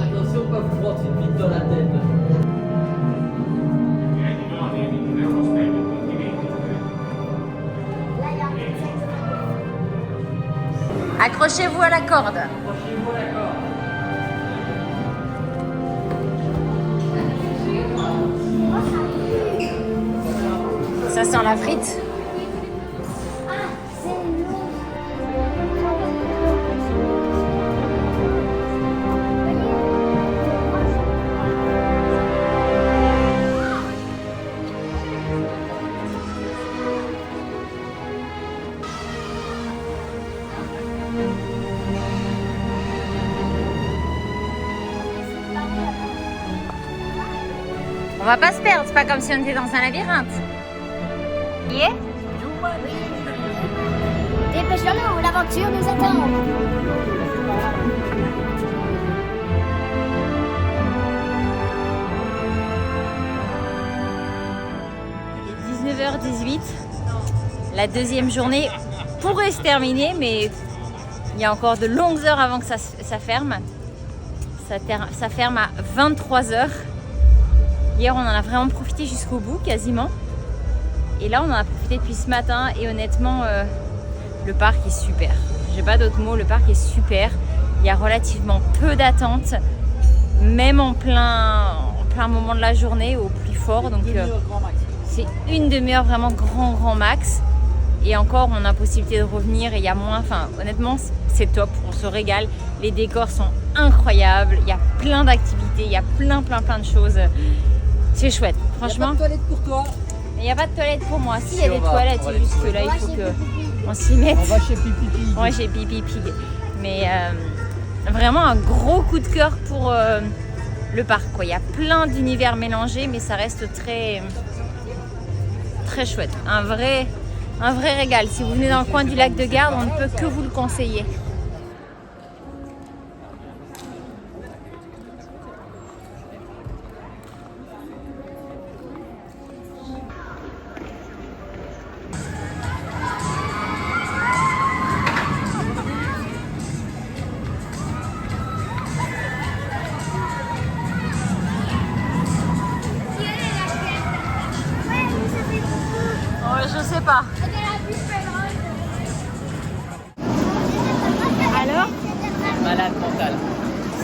Attention, pas vous prendre une bite dans la tête. Accrochez-vous à la corde. Accrochez-vous à la corde. Ça sent la frite. On va pas se perdre, c'est pas comme si on était dans un labyrinthe. Y est? Dépêchons-nous, l'aventure nous attend. Il est 19h18. La deuxième journée pourrait se terminer, mais il y a encore de longues heures avant que ça ferme. Ça ferme à 23h. Hier, on en a vraiment profité jusqu'au bout, quasiment. Et là, on en a profité depuis ce matin. Et honnêtement, le parc est super. J'ai pas d'autres mots, le parc est super. Il y a relativement peu d'attente, même en plein moment de la journée, au plus fort. Donc, c'est une demi-heure vraiment grand max. Et encore, on a possibilité de revenir et il y a moins. Enfin, honnêtement, c'est top. On se régale. Les décors sont incroyables. Il y a plein d'activités. Il y a plein de choses. C'est chouette, franchement. Il n'y a pas de toilette pour toi. Il n'y a pas de toilette pour moi. Si, il y a des toilettes, c'est juste que là, il faut qu'on s'y mette. On va chez Pipi Pig. Ouais, chez Pipi Pig. Mais Vraiment un gros coup de cœur pour le parc, quoi. Il y a plein d'univers mélangés, mais ça reste très, très chouette. Un vrai régal. Si vous venez dans le coin du lac de Garde, on ne peut que vous le conseiller. Je sais pas. Alors? Malade mental.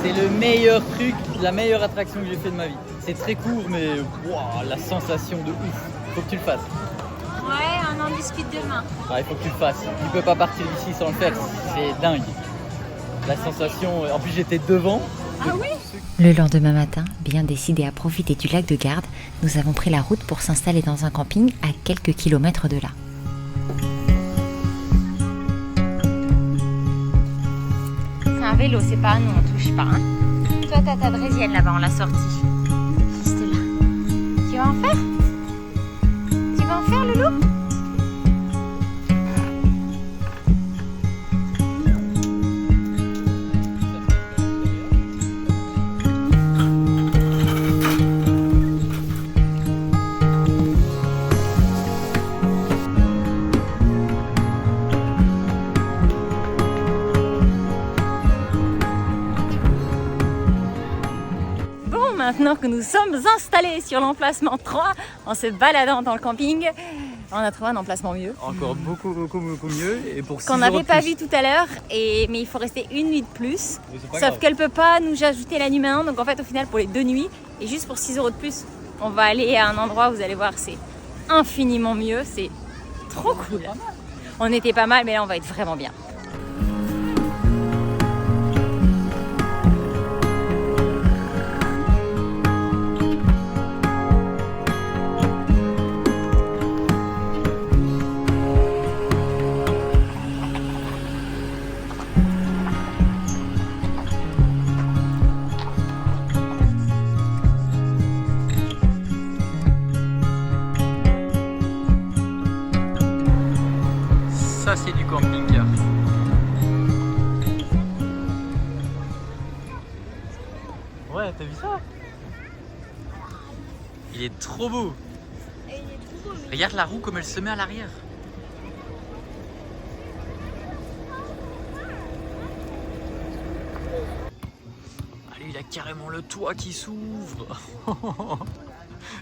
C'est le meilleur truc, la meilleure attraction que j'ai fait de ma vie. C'est très court, mais wow, la sensation de ouf. Faut que tu le fasses. Ouais, on en discute demain. Ouais, il faut que tu le fasses. Tu peux pas partir d'ici sans le faire. C'est dingue. La sensation. En plus, j'étais devant. Ah oui? Le lendemain matin, bien décidé à profiter du lac de Garde, nous avons pris la route pour s'installer dans un camping à quelques kilomètres de là. C'est un vélo, c'est pas à nous, on touche pas. Hein. Toi, t'as ta draisienne là-bas, on l'a sortie. Juste là. Tu vas en faire? Tu vas en faire, Loulou? Maintenant que nous sommes installés sur l'emplacement 3, en se baladant dans le camping, on a trouvé un emplacement mieux. Encore beaucoup mieux. Et pour qu'on n'avait pas vu tout à l'heure, mais il faut rester une nuit de plus. Sauf qu'elle peut pas nous ajouter la nuit maintenant. Donc en fait, au final, pour les 2 nuits, et juste pour 6 € de plus, on va aller à un endroit où vous allez voir, c'est infiniment mieux. C'est trop cool. On était pas mal, mais là, on va être vraiment bien. Ça, c'est du camping-car. Ouais, t'as vu ça? Il est trop beau. Regarde la roue comme elle se met à l'arrière. Allez, il a carrément le toit qui s'ouvre.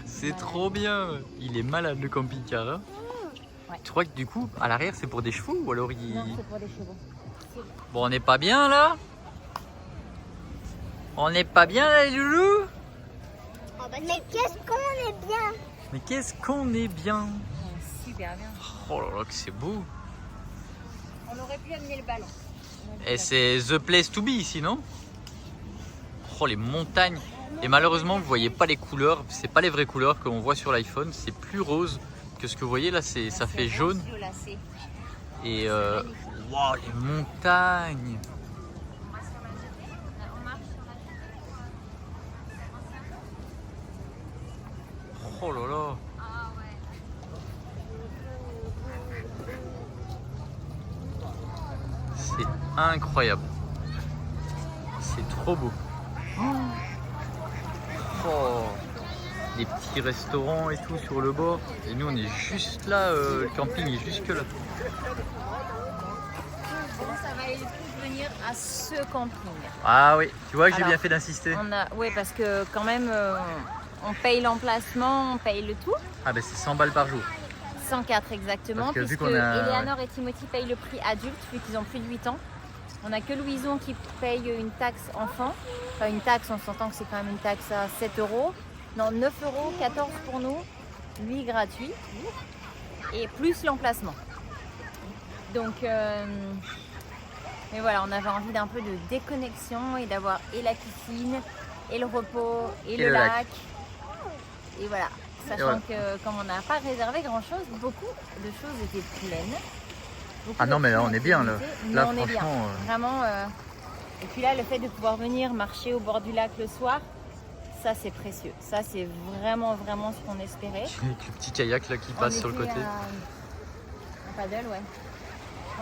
C'est trop bien. Il est malade le camping-car. Hein? Ouais. Tu crois que du coup, à l'arrière, c'est pour des chevaux ou alors il... Non, c'est pour des chevaux. Bon, on n'est pas bien là? On n'est pas bien là, les loulous? Mais qu'est-ce qu'on est bien! Mais qu'est-ce qu'on est bien! Super bien. Oh là là, que c'est beau! On aurait pu amener le ballon. Et c'est the place to be ici, non? Oh, les montagnes! Et malheureusement, vous voyez pas les couleurs, c'est pas les vraies couleurs qu'on voit sur l'iPhone, c'est plus rose que ce que vous voyez là, ça fait jaune. Et wow, les montagnes! Oh là là! C'est incroyable! C'est trop beau! Oh, des petits restaurants et tout sur le bord. Et nous on est juste là, le camping est jusque là. Ça valait le coup de venir à ce camping. Ah oui, tu vois que j'ai Alors, bien fait d'insister. Oui, parce que quand même, on paye l'emplacement, on paye le tout. Ah ben c'est 100 balles par jour. 104 exactement, Parce que vu puisque qu'on a- Eleanor et Timothy payent le prix adulte, vu qu'ils ont plus de 8 ans. On n'a que Louison qui paye une taxe enfant. Enfin une taxe, on s'entend que c'est quand même une taxe à 7 €. Non, 9 €, 14 pour nous, 8 gratuit. Et plus l'emplacement. Donc, mais voilà, on avait envie d'un peu de déconnexion et d'avoir et la piscine, et le repos, et le lac. Et voilà. Sachant que comme on n'a pas réservé grand chose, beaucoup de choses étaient pleines. Beaucoup Ah non mais là on est bien là. d'activités, mais Là on est bien. franchement. Vraiment, Et puis là, le fait de pouvoir venir marcher au bord du lac le soir, ça c'est précieux. Ça c'est vraiment ce qu'on espérait. Avec le petit kayak là qui passe sur le côté. Un paddle, ouais.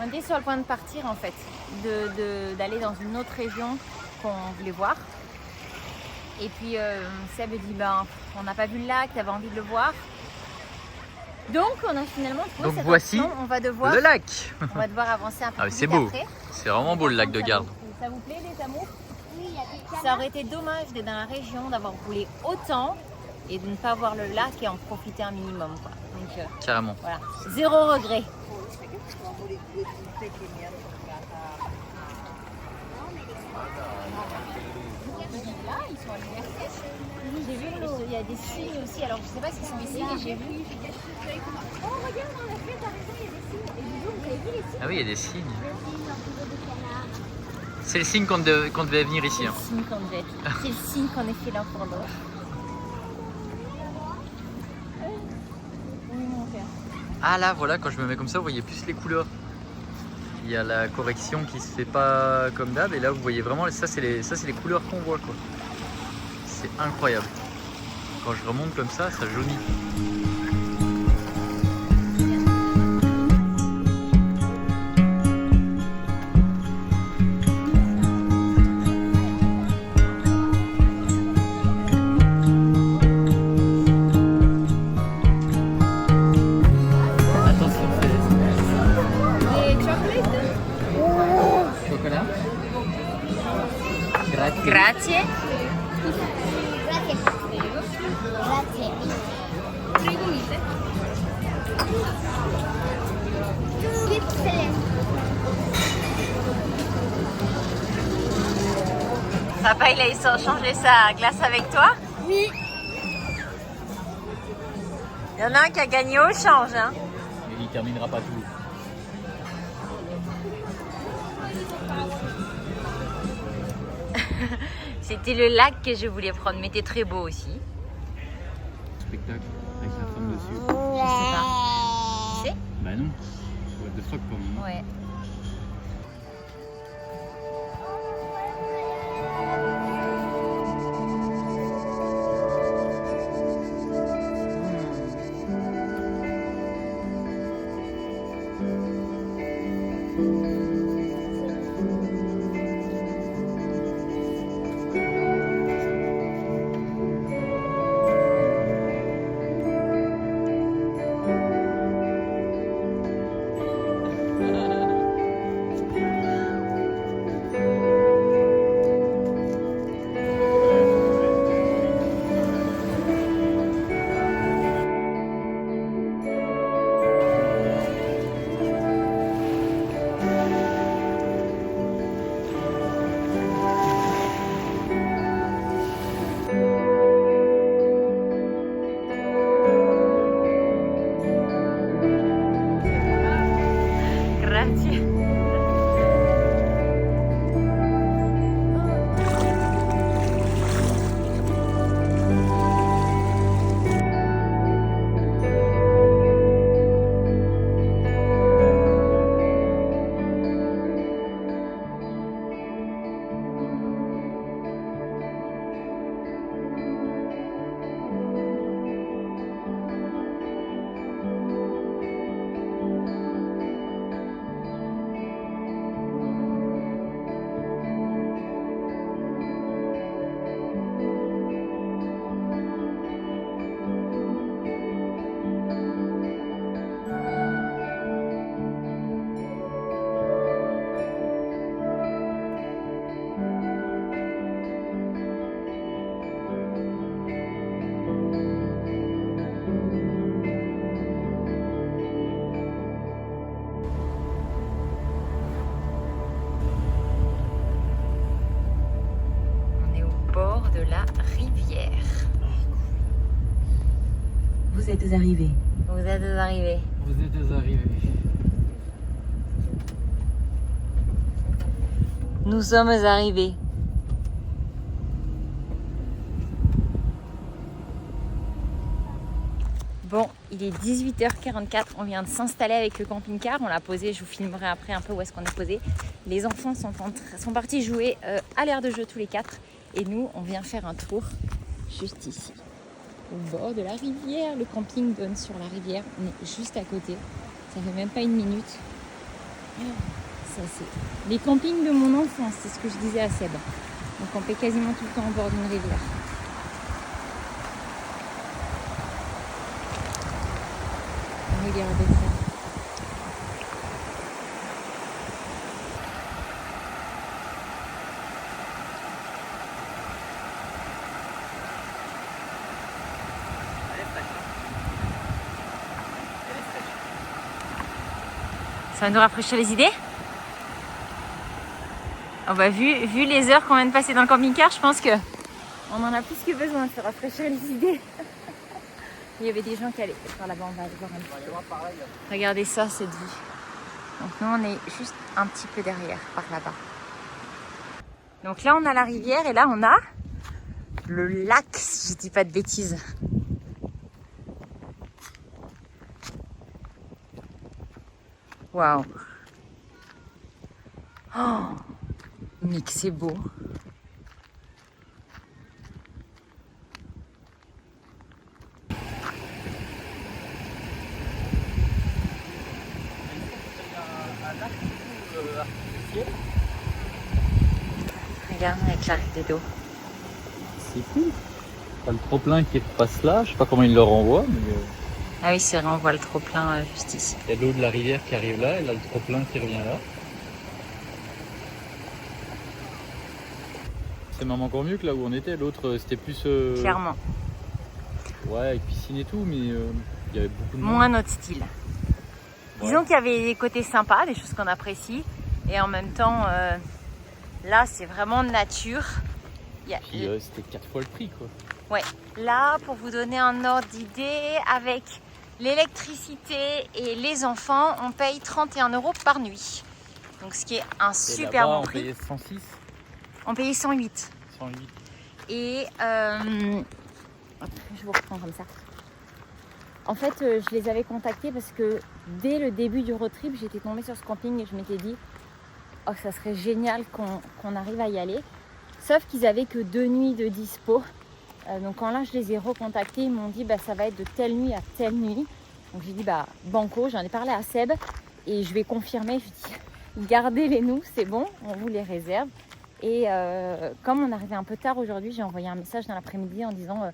On était sur le point de partir en fait, d'aller dans une autre région qu'on voulait voir. Et puis Seb dit ben on n'a pas vu le lac, t'avais envie de le voir. Donc on a finalement trouvé cette voici option. On va devoir le lac. On va devoir avancer un peu plus C'est vite beau. après. C'est vraiment beau le lac de Garde. Ça vous plaît les amours? Oui, il y a des Ça canards. aurait été dommage d'être dans la région, d'avoir roulé autant et de ne pas voir le lac et en profiter un minimum, quoi. Donc Carrément. voilà, zéro regret. Là, ils sont à l'université. J'ai vu, il y a des signes aussi. Alors, je sais pas si ce sont des signes, mais j'ai vu. Oh, regarde, on a fait, t'as raison, il y a des signes. Et dis donc, vous avez vu les signes? Ah oui, il y a des signes. Des canards. C'est le signe qu'on devait venir ici. Hein. C'est le signe qu'on devait être. C'est le signe qu'on est fait l'un pour l'autre. Oui, mon père. Ah là, voilà, quand je me mets comme ça, vous voyez plus les couleurs. Il y a la correction qui se fait pas comme d'hab, et là vous voyez vraiment, ça c'est les couleurs qu'on voit quoi. C'est incroyable. Quand je remonte comme ça jaunit. Chocolat. Grazie. Grazie. Grazie. Grazie. Papa, il a échangé sa glace avec toi? Oui. Il y en a un qui a gagné au change, hein. Mais il terminera pas tout. C'était le lac que je voulais prendre, mais t'es très beau aussi. Spectacle avec la femme dessus. Je sais pas. Tu sais? Bah non. What the fuck pour moi. Ouais. Grazie. On est au bord de la rivière. Vous êtes arrivés. Vous êtes arrivés. Vous êtes arrivés. Nous sommes arrivés. Bon, Il est 18h44, on vient de s'installer avec le camping-car, on l'a posé, je vous filmerai après un peu où est-ce qu'on est posé. Les enfants sont partis jouer à l'aire de jeu tous les 4 et nous on vient faire un tour juste ici, au bord de la rivière. Le camping donne sur la rivière, on est juste à côté, ça fait même pas une minute. Ça, c'est les campings de mon enfance, c'est ce que je disais à Seb. On campait quasiment tout le temps au bord d'une rivière. Regardez ça. Ça va nous rafraîchir les idées? Oh bah, vu les heures qu'on vient de passer dans le camping-car, je pense que on en a plus que besoin de se rafraîchir les idées. Il y avait des gens qui allaient par là-bas, on va aller voir un petit peu. Regardez ça, cette vue. Donc nous, on est juste un petit peu derrière, par là-bas. Donc là, on a la rivière et là, on a le lac, si je dis pas de bêtises. Waouh. Oh, mais que c'est beau. Regarde avec l'arrivée d'eau. C'est cool. T'as le trop-plein qui passe là, je sais pas comment il le renvoie, mais Ah oui, c'est vrai, on voit le trop-plein juste ici. il y a l'eau de la rivière qui arrive là, et là le trop-plein qui revient là. C'est même encore mieux que là où on était, l'autre c'était plus... Clairement. Ouais, avec piscine et tout, mais il y avait beaucoup de monde. Moins notre style. Disons qu'il y avait des côtés sympas, des choses qu'on apprécie. Et en même temps, là, c'est vraiment nature. Puis c'était 4 fois le prix, quoi. Ouais. Là, pour vous donner un ordre d'idée, avec l'électricité et les enfants, on paye 31 € par nuit. Donc, ce qui est un super bon prix. On payait 106, On payait 108. 108. Et je vous reprends comme ça. En fait, je les avais contactés parce que dès le début du road trip, j'étais tombée sur ce camping et je m'étais dit oh, ça serait génial qu'on arrive à y aller. Sauf qu'ils avaient que 2 nuits de dispo. Donc quand là, je les ai recontactés, ils m'ont dit bah, ça va être de telle nuit à telle nuit. Donc j'ai dit bah banco, j'en ai parlé à Seb et je vais confirmer. Je lui ai dit gardez-les nous, c'est bon, on vous les réserve. Et comme on arrivait un peu tard aujourd'hui, j'ai envoyé un message dans l'après-midi en disant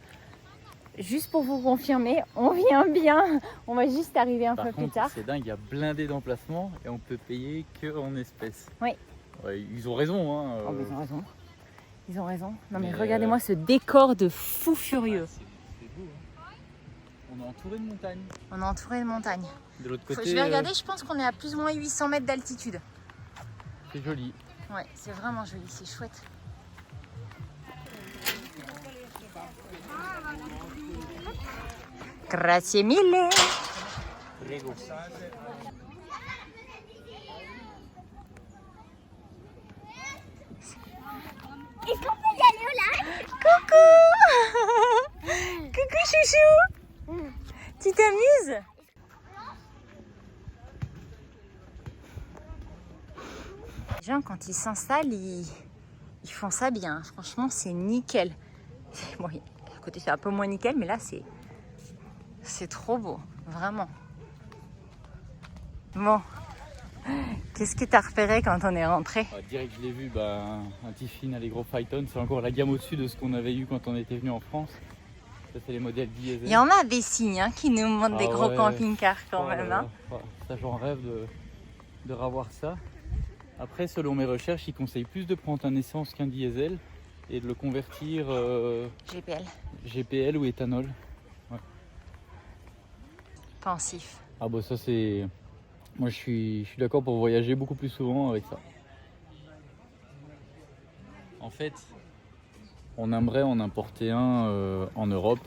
juste pour vous confirmer, on vient bien, on va juste arriver un peu plus tard. C'est dingue, il y a blindé d'emplacements et on peut payer que en espèces. Oui. Ouais, ils ont raison. Hein, Oh, mais ils ont raison. Ils ont raison. Non mais Mais regardez-moi ce décor de fou furieux. Ouais, c'est beau. Hein. On est entouré de montagnes. On est entouré de montagnes. De l'autre côté, Je vais regarder, je pense qu'on est à plus ou moins 800 mètres d'altitude. c'est joli. Ouais, c'est vraiment joli, c'est chouette. Grazie mille. Est-ce qu'on peut y aller au lac? Coucou. Coucou chouchou. Tu t'amuses? Les gens quand ils s'installent, ils font ça bien. Franchement, c'est nickel. Bon, à côté c'est un peu moins nickel, mais là c'est trop beau, vraiment. Bon, qu'est-ce que tu as repéré quand on est rentré? Direct, je l'ai vu, un Tiffin Allegro Phaeton, c'est encore la gamme au-dessus de ce qu'on avait eu quand on était venu en France. Ça, c'est les modèles diesel. Il y en a des signes hein, qui nous montrent des gros ouais. camping-cars quand même. Hein. Ça, j'en rêve de revoir ça. Après, selon mes recherches, ils conseillent plus de prendre un essence qu'un diesel et de le convertir GPL ou éthanol. Ouais. Pensif. Ah bah ça c'est... Moi je suis d'accord pour voyager beaucoup plus souvent avec ça. En fait, on aimerait en importer un en Europe.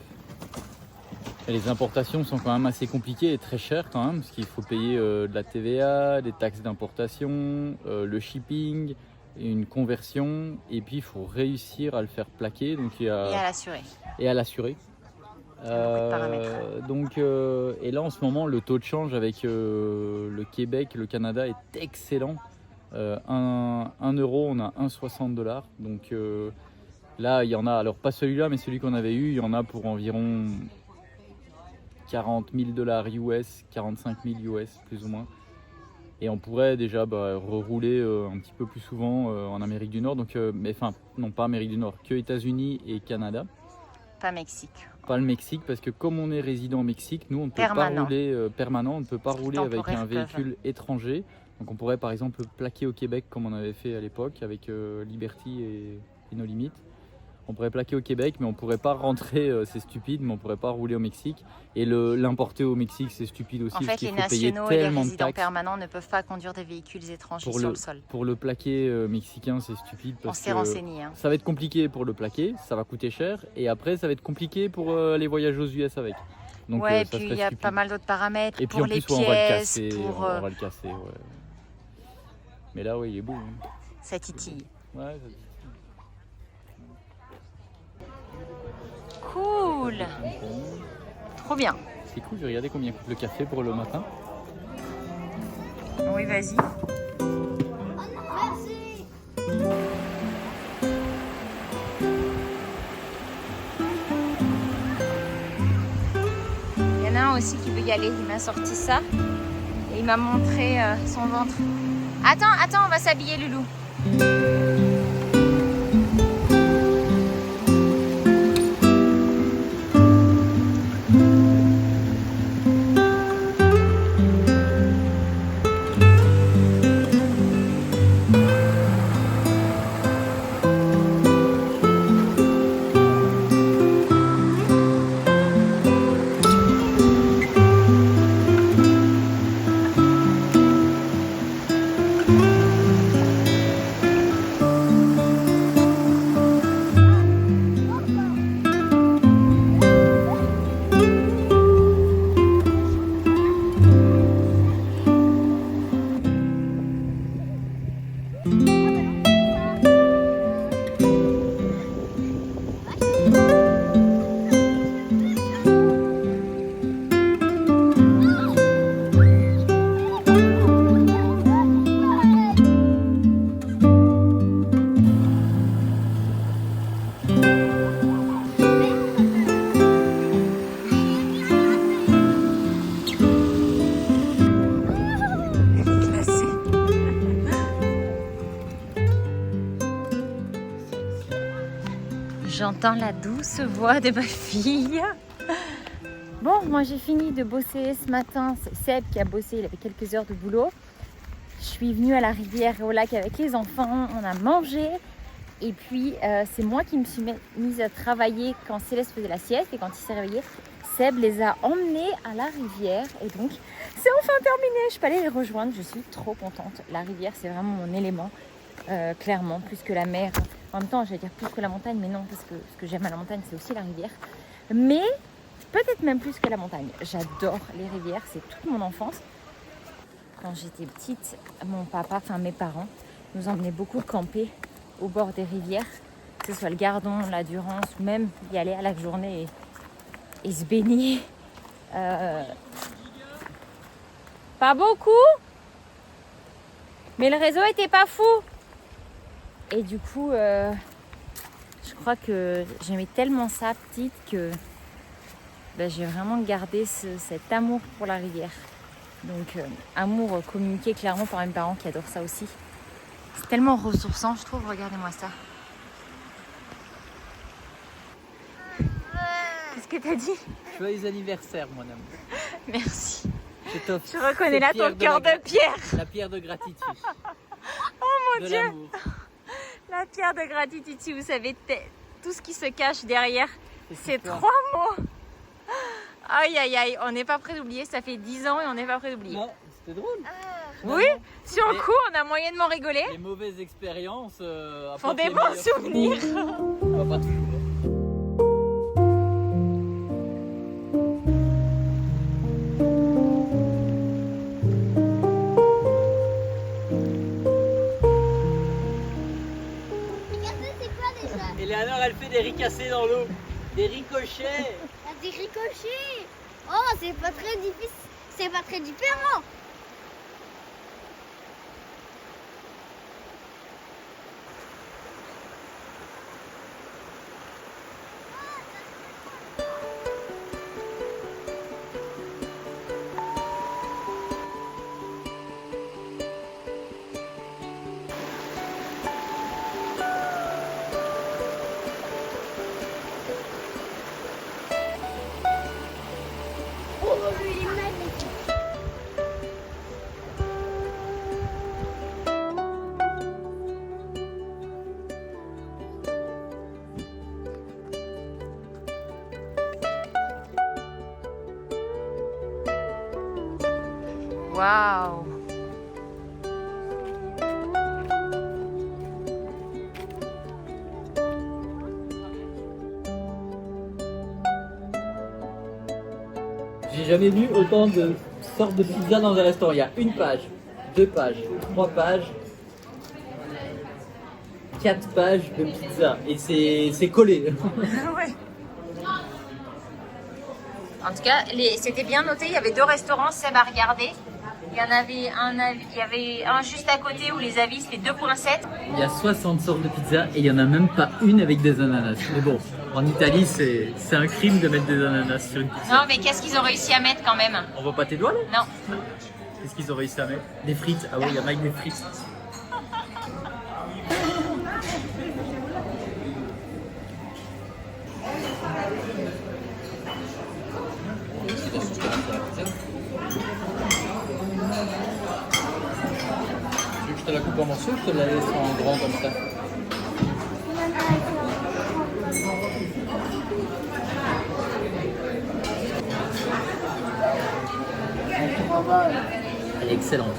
Et les importations sont quand même assez compliquées et très chères quand même, parce qu'il faut payer de la TVA, des taxes d'importation, le shipping, et une conversion, et puis il faut réussir à le faire plaquer. Donc il y a... Et à l'assurer. Et à l'assurer. Donc, et là en ce moment, le taux de change avec le Québec, le Canada est excellent. 1 euro, on a 1,60 $. Donc là, il y en a, alors pas celui-là, mais celui qu'on avait eu, il y en a pour environ 40 000 $ US, 45 000 US plus ou moins. Et on pourrait déjà rerouler un petit peu plus souvent en Amérique du Nord. Donc, mais enfin, non pas Amérique du Nord, que États-Unis et Canada. Pas Mexique. Pas le Mexique, parce que comme on est résident au Mexique, nous on ne peut pas rouler permanent, on ne peut pas rouler avec un véhicule étranger. Donc on pourrait par exemple plaquer au Québec comme on avait fait à l'époque avec Liberty et No Limit. On pourrait plaquer au Québec, mais on ne pourrait pas rentrer, c'est stupide, mais on ne pourrait pas rouler au Mexique. Et l'importer au Mexique, c'est stupide aussi. En fait, les nationaux et les résidents permanents ne peuvent pas conduire des véhicules étrangers sur le sol. Pour le plaquer mexicain, c'est stupide. Parce on s'est renseigné. Hein. Ça va être compliqué pour le plaquer, ça va coûter cher. Et après, ça va être compliqué pour les voyages aux US avec. Donc, ouais, et puis il y a pas mal d'autres paramètres. Et puis pour en plus, les pièces, on va le casser. pour, on va le casser, ouais. Mais là, oui, il est beau. Hein. Ça titille. Ouais, ça titille. Cool. Trop bien. C'est cool, je vais regarder combien coûte le café pour le matin. Oui, vas-y. Merci. Il y en a un aussi qui veut y aller. Il m'a sorti ça et il m'a montré son ventre. Attends, on va s'habiller, Loulou. J'entends la douce voix de ma fille. Bon, moi j'ai fini de bosser ce matin. C'est Seb qui a bossé, il avait quelques heures de boulot. Je suis venue à la rivière et au lac avec les enfants, on a mangé. Et puis c'est moi qui me suis mise à travailler quand Céleste faisait la sieste. Et quand il s'est réveillé, Seb les a emmenés à la rivière. Et donc c'est enfin terminé, je peux aller les rejoindre. Je suis trop contente. La rivière, c'est vraiment mon élément, clairement, plus que la mer. En même temps, j'allais dire plus que la montagne, mais non, parce que ce que j'aime à la montagne, c'est aussi la rivière. Mais peut-être même plus que la montagne. J'adore les rivières, c'est toute mon enfance. Quand j'étais petite, mon papa, enfin mes parents, nous emmenaient beaucoup camper au bord des rivières, que ce soit le Gardon, la Durance, ou même y aller à la journée et se baigner. Pas beaucoup, mais le réseau était pas fou. Et du coup, je crois que j'aimais tellement ça petite que j'ai vraiment gardé cet amour pour la rivière. Donc, amour communiqué clairement par mes parents qui adorent ça aussi. C'est tellement ressourçant, je trouve. Regardez-moi ça. Qu'est-ce que t'as dit? Joyeux anniversaire, mon amour. Merci. Je reconnais là ton cœur de pierre. La pierre de gratitude. Oh mon Dieu. L'amour. La pierre de gratitude, si vous savez tout ce qui se cache derrière ces quoi? 3 mots. Aïe aïe aïe, on n'est pas prêt d'oublier, ça fait 10 ans et on n'est pas prêt d'oublier. Non, c'était drôle. Oui, sur le coup, on a moyennement rigolé. Les mauvaises expériences font des bons souvenirs. Pas toujours. Regardez, c'est quoi déjà? Eleanor, elle fait des ricassés dans l'eau. Des ricochets. des ricochets. Oh, c'est pas très difficile. C'est pas très différent. Oh, lui, il est magnifique. Waouh! J'ai jamais vu autant de sortes de pizzas dans un restaurant. Il y a une page, 2 pages, 3 pages, 4 pages de pizza. Et c'est collé. Ouais. En tout cas, c'était bien noté. Il y avait 2 restaurants, Seb a regardé. Il y avait un juste à côté où les avis c'était 2,7. Il y a 60 sortes de pizzas et il n'y en a même pas une avec des ananas. Mais bon, en Italie, c'est un crime de mettre des ananas sur une pizza. Non, mais qu'est-ce qu'ils ont réussi à mettre quand même? On voit pas tes doigts là? Non. Qu'est-ce qu'ils ont réussi à mettre? Des frites. Ah ouais, il y en a avec des frites. Je te la coupe en morceaux, je te la laisse en grand comme ça. Elle est excellente.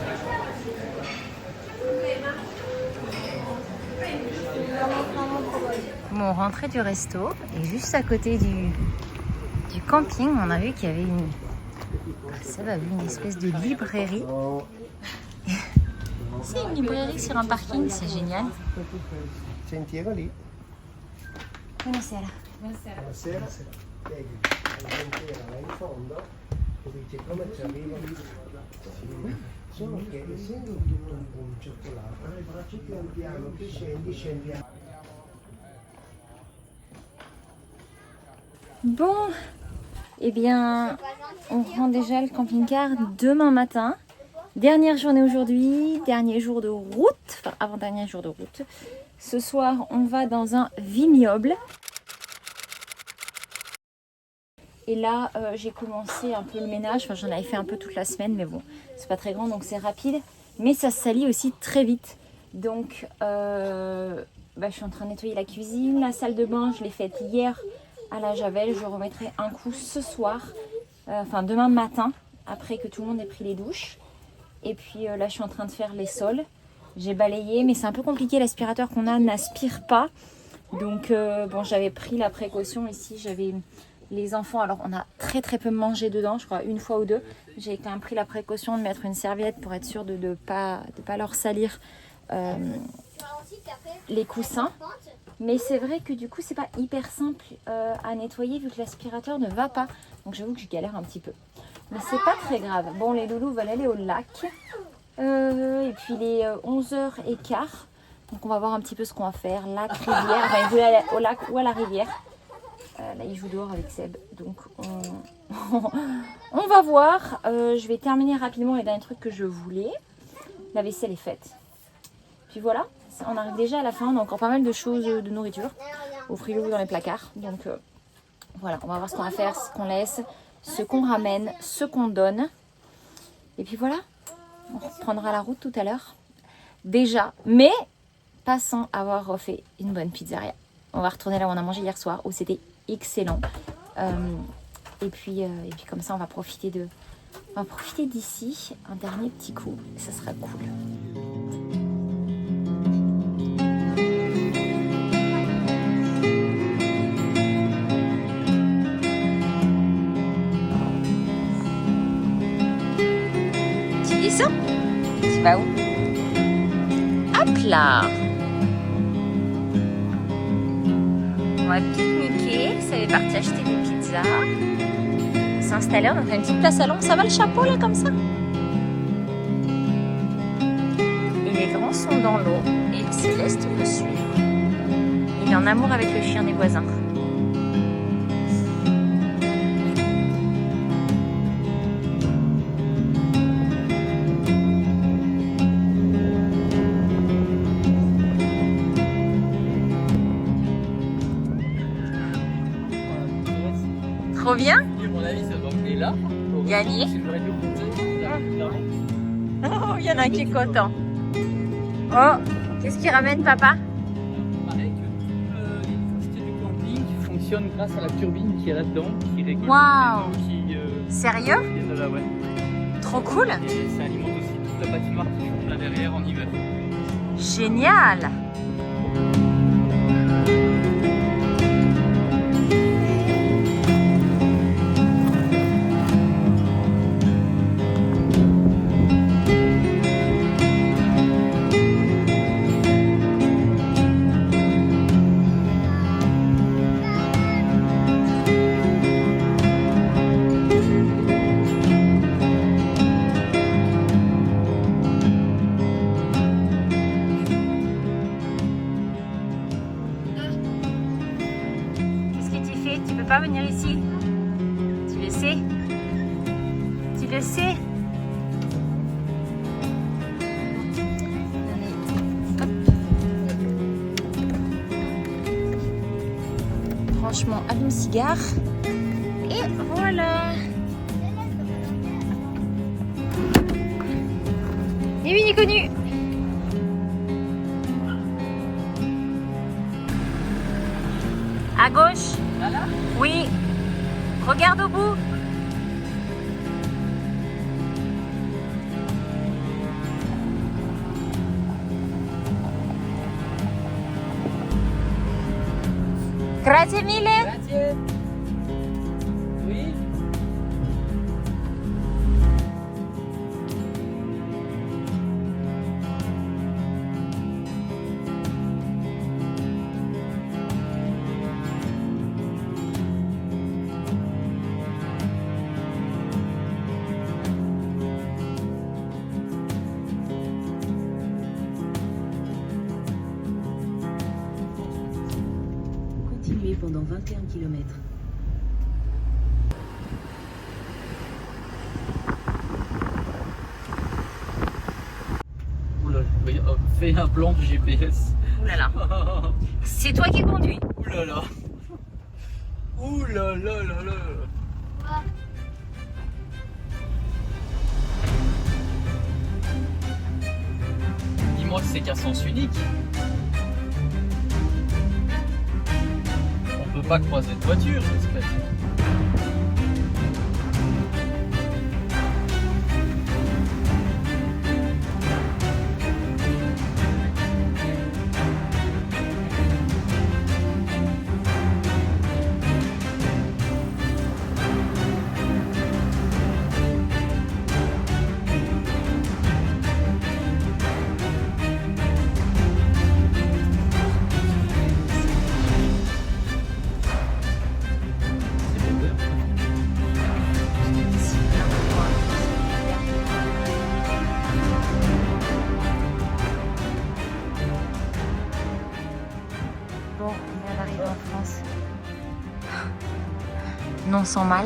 Bon, rentrée du resto et juste à côté du camping, on a vu qu'il y avait une espèce de librairie. C'est une librairie sur un parking, c'est génial. Sentiero lì. Buonasera. Buonasera. Vedi, la sentiera là in fondo, dove dice come ci arriva lì. Solo che essendo tutto un po' circolato, pian piano che scendi. Bon, eh bien, on rend déjà le camping-car demain matin. Dernière journée aujourd'hui, dernier jour de route, enfin avant-dernier jour de route. Ce soir, on va dans un vignoble. Et là, j'ai commencé un peu le ménage. Enfin, j'en avais fait un peu toute la semaine, mais bon, c'est pas très grand, donc c'est rapide. Mais ça se salit aussi très vite. Donc, je suis en train de nettoyer la cuisine. La salle de bain, je l'ai faite hier à la javel. Je remettrai un coup ce soir, enfin demain matin, après que tout le monde ait pris les douches. Et puis là, je suis en train de faire les sols. J'ai balayé, mais c'est un peu compliqué. L'aspirateur qu'on a n'aspire pas. Donc, bon, j'avais pris la précaution ici. J'avais les enfants. Alors, on a très très peu mangé dedans, je crois, une fois ou deux. J'ai quand même pris la précaution de mettre une serviette pour être sûre de ne pas leur salir les coussins. Mais c'est vrai que du coup, c'est pas hyper simple à nettoyer vu que l'aspirateur ne va pas. Donc, j'avoue que je galère un petit peu. Mais c'est pas très grave. Bon, les loulous veulent aller au lac. Et puis, il est 11h15. Donc, on va voir un petit peu ce qu'on va faire. Lac, rivière. Enfin, ils veulent aller au lac ou à la rivière. Là, ils jouent dehors avec Seb. Donc, on va voir. Je vais terminer rapidement les derniers trucs que je voulais. La vaisselle est faite. Puis voilà. On arrive déjà à la fin. On a encore pas mal de choses de nourriture au frigo ou dans les placards. Donc, voilà. On va voir ce qu'on va faire, ce qu'on laisse, ce qu'on ramène, ce qu'on donne. Et puis voilà. On reprendra la route tout à l'heure. Déjà. Mais pas sans avoir refait une bonne pizzeria. On va retourner là où on a mangé hier soir, où c'était excellent. Et puis comme ça, on va profiter d'ici un dernier petit coup. Ça sera cool. Tu descends? Tu vas où? Hop là! On va pique-niquer, ça fait partie acheter des pizzas. pizza. S'installer, on a une petite place à l'ombre. Ça va le chapeau là comme ça? Et les grands sont dans l'eau et Céleste me suit. Il est en amour avec le chien des voisins. Trop bien? À mon avis, ça doit venir là. Gagné. J'aurais dû remonter. Oh, il y en a un qui est content. Oh, qu'est-ce qu'il ramène, papa? Pareil que l'électricité du camping fonctionne grâce à la turbine qui est là-dedans, qui régule Waouh. qui Sérieux? viennent de là, ouais. Trop cool. Et ça alimente aussi toute la patinoire qui fonce là derrière en hiver. Génial. Qu'est-ce que tu fais? Tu peux pas venir ici? Tu le sais? Tu le sais? Allez, hop. Franchement, allume cigare. Et voilà. Et oui, connu. À gauche. Là? Oui. Regarde au bout. Grazie mille. Grazie. Oui. Continuez pendant 21 km. Oula, fais un plan du GPS. Ouh là là. C'est toi qui conduis. Oula là. Oula là là là. Dis-moi que c'est qu'un sens unique. On peut pas croiser de voiture, j'espère. Bon, on vient d'arriver en France. Non sans mal.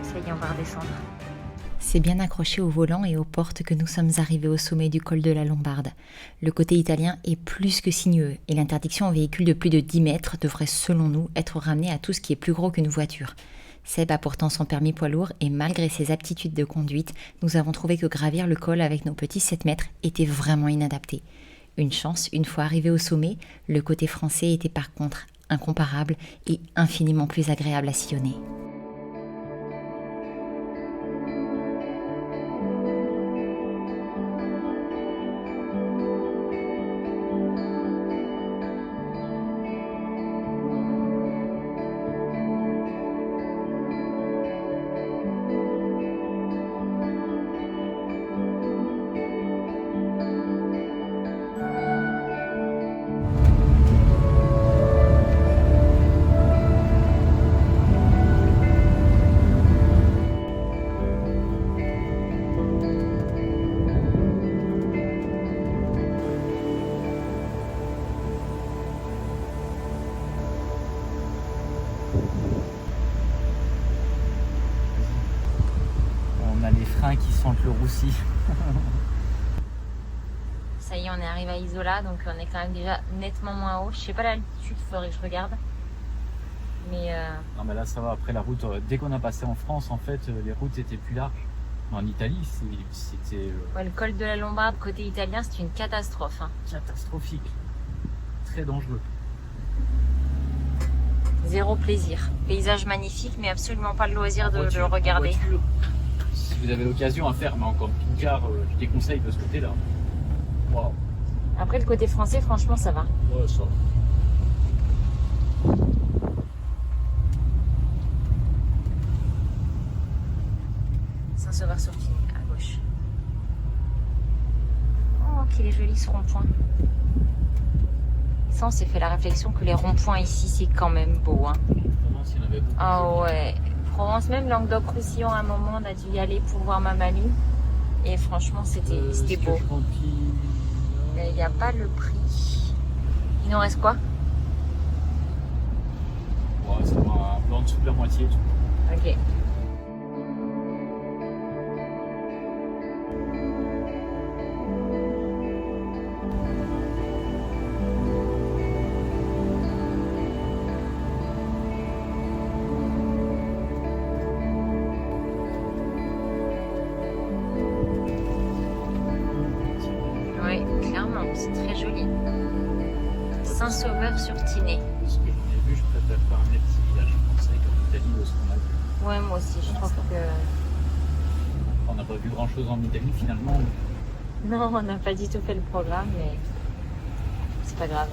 Ça y est, on va redescendre. C'est bien accroché au volant et aux portes que nous sommes arrivés au sommet du col de la Lombarde. Le côté italien est plus que sinueux et l'interdiction aux véhicules de plus de 10 mètres devrait, selon nous, être ramenée à tout ce qui est plus gros qu'une voiture. Seb a pourtant son permis poids lourd et malgré ses aptitudes de conduite, nous avons trouvé que gravir le col avec nos petits 7 mètres était vraiment inadapté. Une chance, une fois arrivé au sommet, le côté français était par contre incomparable et infiniment plus agréable à sillonner. aussi. Ça y est, on est arrivé à Isola, donc on est quand même déjà nettement moins haut. Je sais pas l'altitude, il faudrait que je regarde. Mais Non mais là ça va, après la route, dès qu'on a passé en France, en fait, les routes étaient plus larges. En Italie, c'était ouais, le col de la Lombarde, côté italien, c'est une catastrophe. Hein. catastrophique. Très dangereux. Zéro plaisir. Paysage magnifique, mais absolument pas le loisir de le regarder. Voiture, si vous avez l'occasion à faire, mais en camping-car, je déconseille de ce côté-là. Waouh. Après, le côté français, franchement, ça va. Ouais, ça. Saint-Sauveur-sur-Tigny, à gauche. Oh, qu'il est joli ce rond-point. Ça, on s'est fait la réflexion que les ronds-points ici, c'est quand même beau. Hein. Provence, il y en avait beaucoup. Ah ouais. Provence, même Languedoc-Roussillon, à un moment, on a dû y aller pour voir ma mamie. Et franchement, c'était beau. Mais il n'y a pas le prix. Il nous reste quoi? Ouais, ça va un peu en dessous de la moitié. Ok. Oui, clairement, c'est très joli. Saint-Sauveur-sur-Tinée. Ce que j'en ai vu, je préfère faire un petit village français comme l'Italie de ce qu'on a vu. Ouais, moi aussi, je trouve que... On n'a pas vu grand chose en Italie finalement. Non, on n'a pas du tout fait le programme, mais c'est pas grave.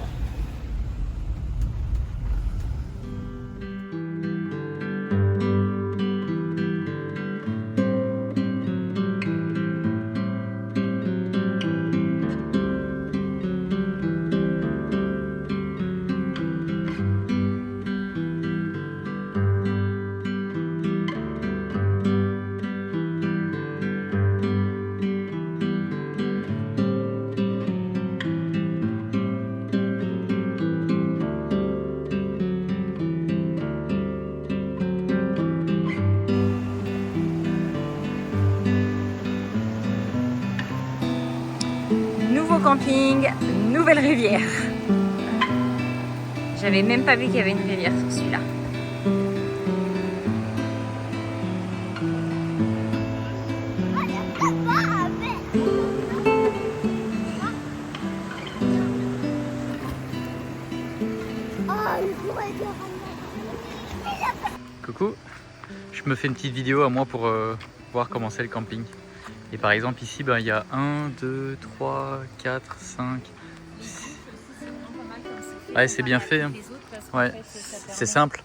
Nouveau camping, nouvelle rivière. J'avais même pas vu qu'il y avait une rivière sur celui-là. Coucou, je me fais une petite vidéo à moi pour voir comment c'est le camping. Et par exemple ici, ben, il y a 1, 2, 3, 4, 5, 6. Ouais, c'est bien fait. Hein. Ouais, c'est simple.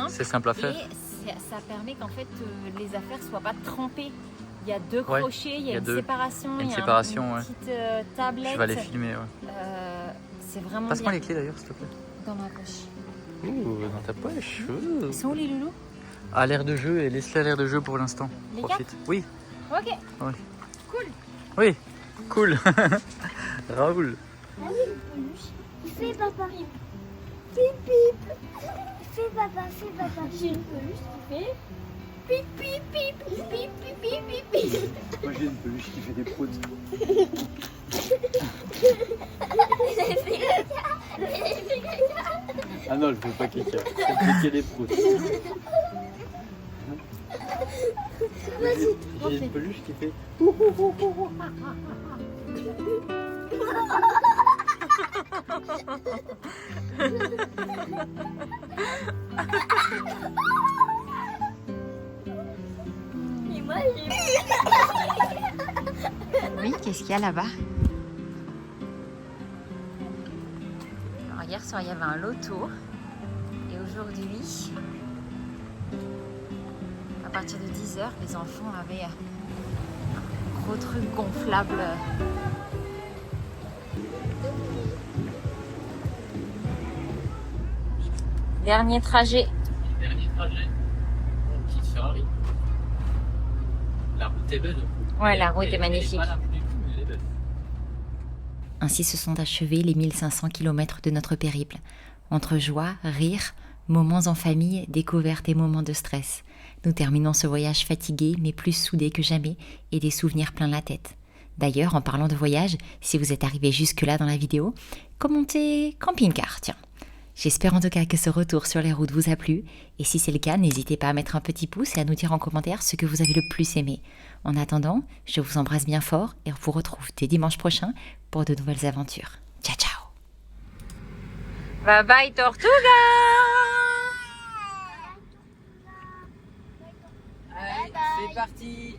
C'est simple à faire. Et ça permet qu'en fait les affaires soient pas trempées. Il y a deux crochets, il y a une séparation, il y a une séparation, ouais. petite tablette. Je vais aller filmer. Ouais. C'est vraiment Passe-moi bien. les clés d'ailleurs, s'il te plaît. Dans ma poche. Ouh, dans ta poche. Ils sont où les loulous? À l'air de jeu et laisse-les à l'air de jeu pour l'instant. Les Profite. Oui. Ok. Oui. Cool. Oui. Cool. Raoul. Il fait papa. Pip pip. Fais papa, fais papa. J'ai une peluche qui fait pip pip pip pip pip pip pip pip. Moi j'ai une peluche qui fait des proutes. Ah non, je veux pas caca. Je veux des proutes. J'ai une peluche qui fait. Et moi j'ai... Oui, qu'est-ce qu'il y a là-bas? Alors hier soir il y avait un loto et aujourd'hui, à partir de 10h, les enfants avaient un gros truc gonflable. Dernier trajet. Dernier trajet. Une petite Ferrari. La route est belle. Ouais, la route est magnifique. Elle est pas large du tout, mais elle est belle. Ainsi se sont achevés les 1500 km de notre périple. Entre joie, rire, moments en famille, découvertes et moments de stress. Nous terminons ce voyage fatigués mais plus soudés que jamais et des souvenirs plein la tête. D'ailleurs, en parlant de voyage, si vous êtes arrivé jusque-là dans la vidéo, commentez camping-car, tiens. J'espère en tout cas que ce retour sur les routes vous a plu, et si c'est le cas, n'hésitez pas à mettre un petit pouce et à nous dire en commentaire ce que vous avez le plus aimé. En attendant, je vous embrasse bien fort et on vous retrouve dès dimanche prochain pour de nouvelles aventures. Ciao ciao. Bye bye Tortuga. Allez, c'est parti.